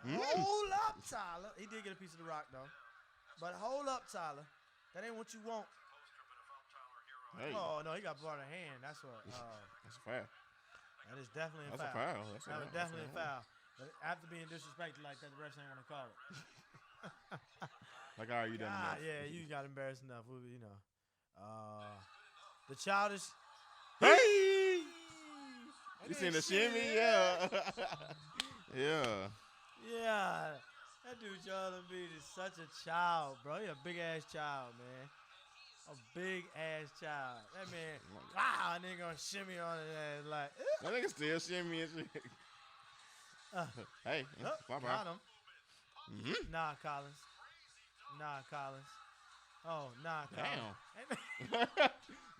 Hold up, Tyler. He did get a piece of the rock, though. But hold up, Tyler. That ain't what you want. Hey. Oh, no, he got blood in hand. That's what. That's a foul. That is definitely a foul. That was definitely a foul. But after being disrespected like that, the refs ain't want to call it. Like, all right, you done enough. Yeah, you got embarrassed enough. You know. The childish. Hey! You seen the shimmy? Yeah. Yeah. Yeah. That dude Joel Embiid is such a child, bro. He a big-ass child, man. A big-ass child. That man, wow, nigga gonna shimmy on his ass like. That nigga still shimmy and shit. Hey, got him. Mm-hmm. Nah, Collins. Oh, nah, Collins. Damn.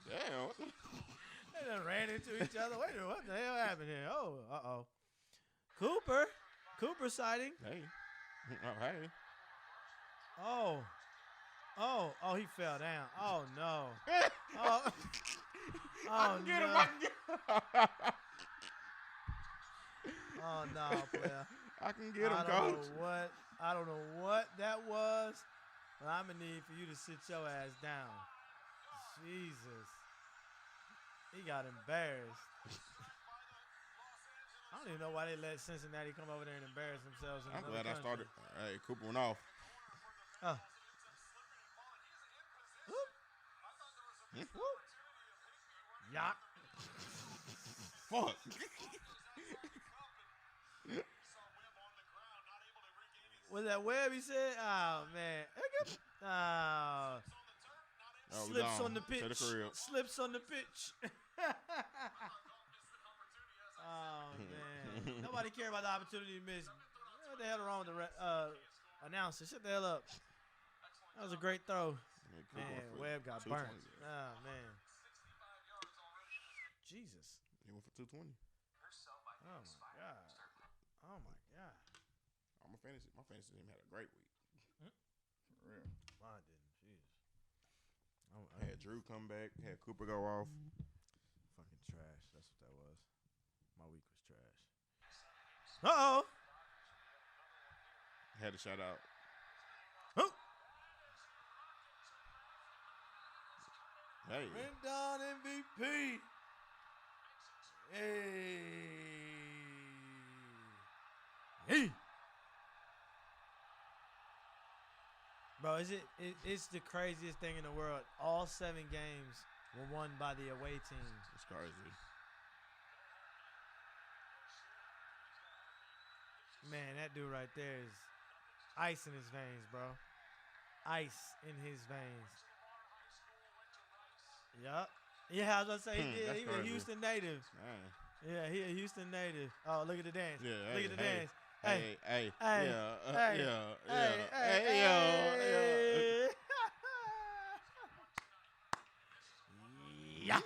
Damn. They done ran into each other. Wait a minute, what the hell happened here? Oh, uh-oh. Cooper sighting. Hey. Oh, hey. Oh, he fell down. Oh, no. Oh, I can get him. no. I can get him. Oh, no, player. I can get him, coach. I don't know what that was, but I'm going to need for you to sit your ass down. Jesus. He got embarrassed. I don't even know why they let Cincinnati come over there and embarrass themselves. I'm glad I started. Hey, Cooper went off. Yuck. Fuck. Was that Webb he said? Oh, man. Slips on the pitch. Slips on the pitch. Oh, man. Nobody care about the opportunity to miss. What the hell wrong with the announcer? Shut the hell up. That was a great throw. Man, Webb got burnt. Oh, man. Jesus. He went for 220. Oh, my God. Oh, my God. My fantasy team had a great week. For real. Mine didn't. Jesus. I had Drew come back. Had Cooper go off. Fucking trash. That's what that was. My week was trash. Uh-oh. Had to shout out. Oh. Hey. Went down MVP. Hey. Bro, it's the craziest thing in the world. All 7 games were won by the away team. It's crazy. Man, that dude right there is ice in his veins, bro. Ice in his veins. Yup. Yeah, I was going to say, he was a Houston native. Man. Yeah, he a Houston native. Oh, look at the dance. Yeah, look at the dance. Hey. Yeah.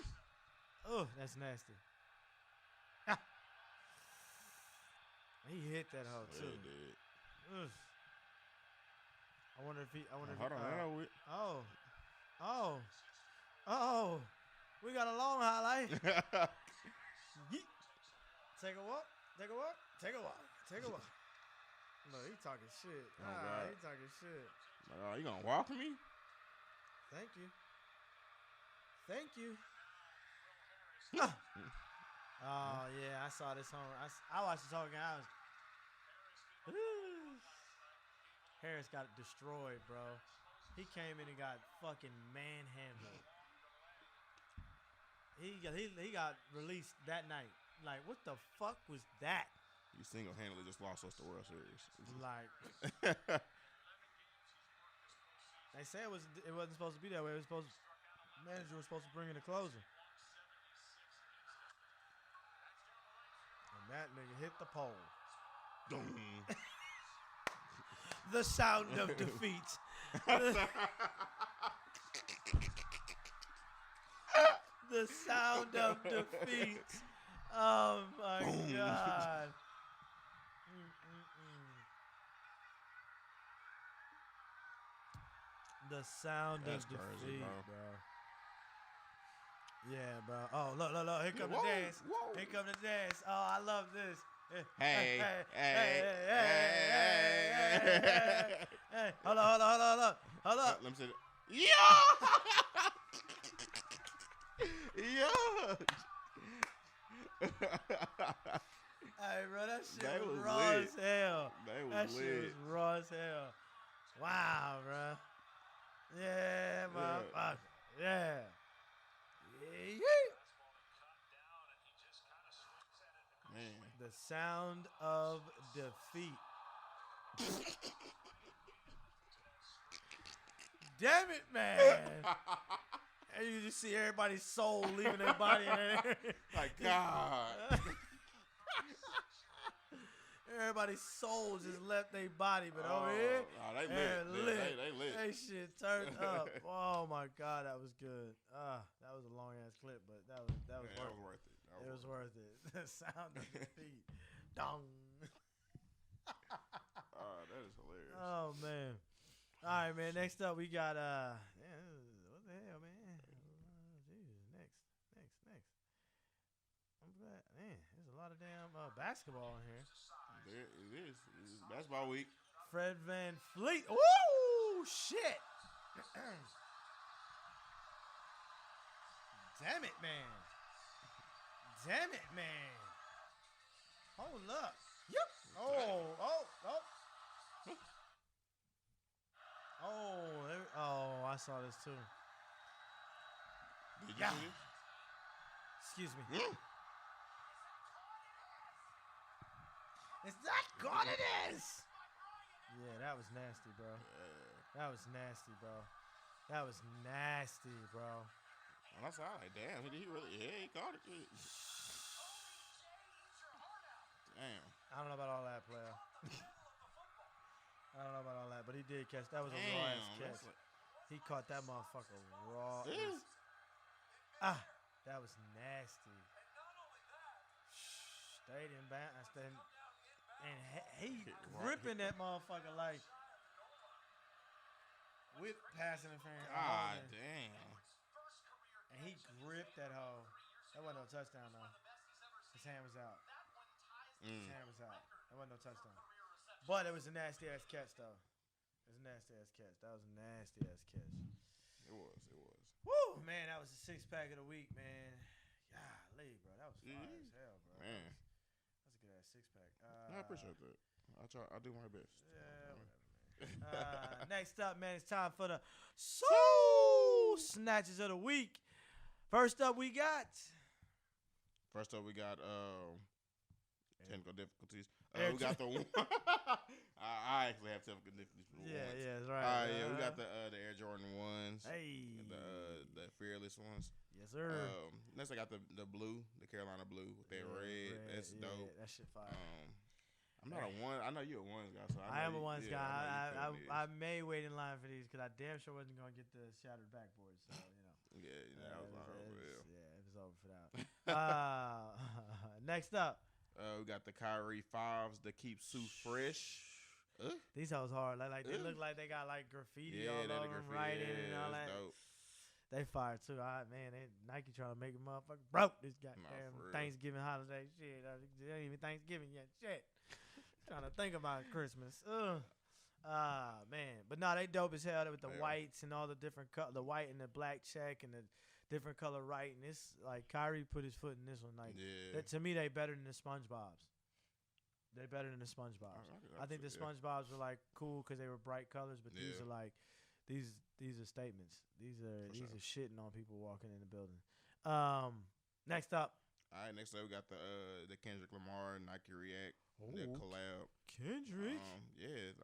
Oh, that's nasty. He hit that hoe too. Yeah, he did. Ugh. I wonder if he. Hold on, Oh. We got a long highlight. Take a walk. No, he talking shit. He talking shit. You gonna walk me? Thank you. Oh, yeah, I saw this home. I watched this whole game. Harris got destroyed, bro. He came in and got fucking manhandled. He got released that night. Like, what the fuck was that? You single-handedly just lost us the World Series. Like, they say it wasn't supposed to be that way. Manager was supposed to bring in a closer. And that nigga hit the pole. The sound of defeat. The sound of defeat. Oh my God. The sound That's of crazy, defeat, bro. Yeah, bro. Oh, look. Here come the dance. Whoa. Here come the dance. Oh, I love this. Hey. Hold up. Let me see it. Yeah. Hey, bro, that shit was raw lit. as hell. That shit was raw as hell. Wow, bro. Yeah, motherfucker. Yeah. Man. The sound of defeat. Damn it, man. And you just see everybody's soul leaving their body. Like, God. Everybody's soul just left their body, but over here, they lit. They lit. They shit turned up. Oh my God, that was good. That was a long ass clip, but that was worth it. It was worth it. The sound of the feet, dong. That is hilarious. Oh man. All right, man. Next up, we got what the hell, man? Jesus, next. I'm glad, man. There's a lot of damn basketball in here. There it is. It's basketball week. Fred Van Fleet. Woo! Shit. Damn it, man. Hold up. Yep. Oh, I saw this too. Did you see this? Excuse me. It's not good, it is. Yeah, that was nasty, bro. That was nasty, bro. And I saw like, damn, he really, he caught it. Damn. I don't know about all that, player. I don't know about all that, but he did catch. That was a raw ass catch. He caught that motherfucker raw. That was nasty. Stayed in bounds. And he gripping that motherfucker like with passing interference. God damn. And he gripped that hoe. That wasn't no touchdown though. His hand was out. That wasn't no touchdown. But it was a nasty ass catch though. That was a nasty ass catch. It was. Woo, man, that was the 6-pack of the week, man. Golly, bro, that was fire as hell, bro. Man, that's a good ass 6-pack. I appreciate that. I do my best. Yeah, whatever, man. Next up, man, it's time for the Soul Snatches of the week. First up, we got technical difficulties. We got the one. I actually have technical difficulties. Yeah, that's right. We got the Air Jordan ones. Hey, the Fearless ones. Yes, sir. Next, I got the blue, the Carolina blue with that red. That's dope. That shit fire. I'm not a one. I know you're a ones guy. So I am a ones guy. I may wait in line for these because I damn sure wasn't gonna get the shattered backboard. So that was over. Yeah, it was over for that. Next up. We got the Kyrie 5s that keep Sue fresh. These hoes hard. Like they look like they got like graffiti all over them, writing and all that. Dope. They fire too. Nike trying to make a motherfucker broke this goddamn Thanksgiving holiday shit. It ain't even Thanksgiving yet. Shit. Trying to think about Christmas. Man. But no, they dope as hell with the whites and all the different the white and the black check and the different color writing. It's like Kyrie put his foot in this one. Like to me, they better than the SpongeBob's. They better than the SpongeBob's. I think the SpongeBob's were like cool because they were bright colors, but these are like these are statements. These are shitting on people walking in the building. Next up. All right, next up we got the Kendrick Lamar Nike React the collab. Kendrick.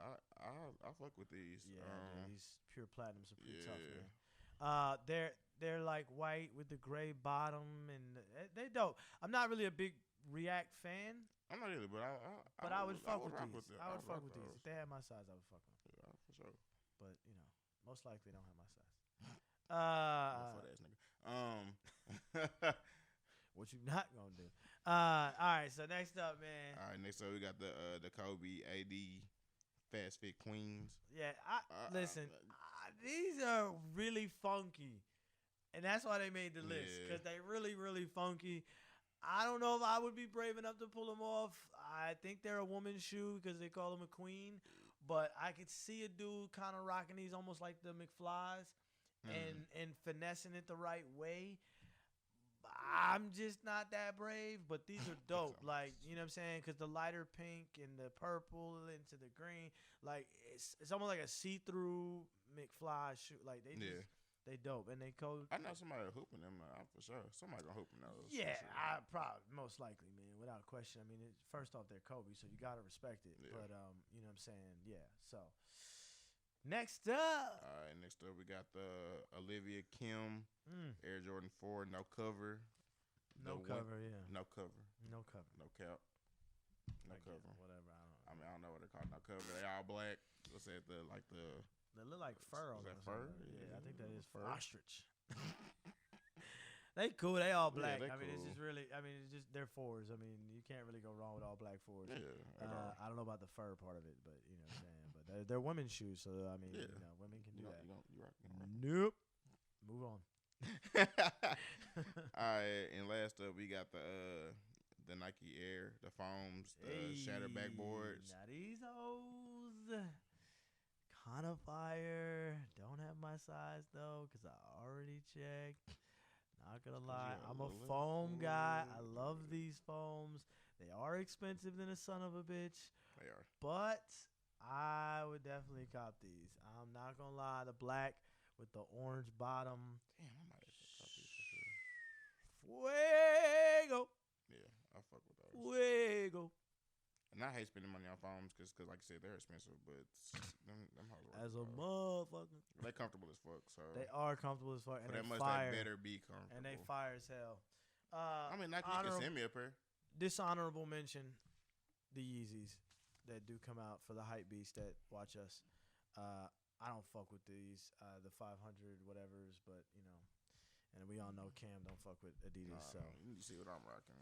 I fuck with these. Yeah, these pure platinums are pretty tough, man. They're like white with the gray bottom, and they dope. I'm not really a big React fan. I'm not either, but I would fuck with these. I would fuck with these. If they had my size, I would fuck with them. Yeah, for sure. But most likely they don't have my size. What you not gonna do? All right. So next up, man. All right, next up we got the Kobe AD Fast Fit Queens. Yeah, listen. These are really funky, and that's why they made the list because they really, really funky. I don't know if I would be brave enough to pull them off. I think they're a woman's shoe because they call them a queen. But I could see a dude kind of rocking these almost like the McFlys and finessing it the right way. I'm just not that brave, but these are dope. Like, you know what I'm saying? Because the lighter pink and the purple into the green, like it's almost like a see-through McFly shoe. Like they dope and they cold. I know somebody hooping them for sure. Somebody gonna hoop in those. Yeah, I probably most likely, man, without question. I mean, first off, they're Kobe, so you gotta respect it. Yeah. But you know what I'm saying? Yeah. So next up. All right, next up we got the Olivia Kim Air Jordan 4 no cover. No cover, yeah. No cover. No cover. No cap. No cover. Whatever. I mean, I don't know what they're called. No cover. They all black. What's that? They look like fur on them. Fur? Yeah, I think that is fur. Ostrich. They cool. They all black. Yeah, I mean, cool. it's just really. I mean, it's just they're fours. I mean, you can't really go wrong with all black fours. Yeah. I don't know about the fur part of it, but you know what I'm saying. But they're women's shoes, so I mean, you know, women can do that. You right. Nope. Move on. All right, and last up we got the Nike Air, the foams, the shattered backboards. Now these hoes kind of fire. Don't have my size though, cause I already checked. Not gonna lie, I'm a foam guy. I love these foams. They are expensive than a son of a bitch. They are, but I would definitely cop these. I'm not gonna lie, the black with the orange bottom. Damn, I might have to cop these for sure. Fuego. Yeah, I fuck with those. Fuego. And I hate spending money on foams because, like I said, they're expensive. But them hoes as a motherfucker, they comfortable as fuck. So they are comfortable as fuck, and they fire. They better be comfortable. And they fire as hell. I mean, Nike can send me a pair. Dishonorable mention: the Yeezys that do come out for the hype beasts that watch us. I don't fuck with these, the 500 whatevers, but you know, and we all know Cam don't fuck with Adidas. So you see what I'm rocking.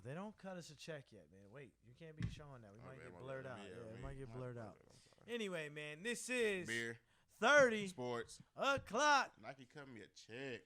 they don't cut us a check yet, man. Wait, you can't be showing that. We might get blurred out. Yeah, it might get blurred out. Anyway, man, this is Beer 30 Sports o'clock. Nike cut me a check.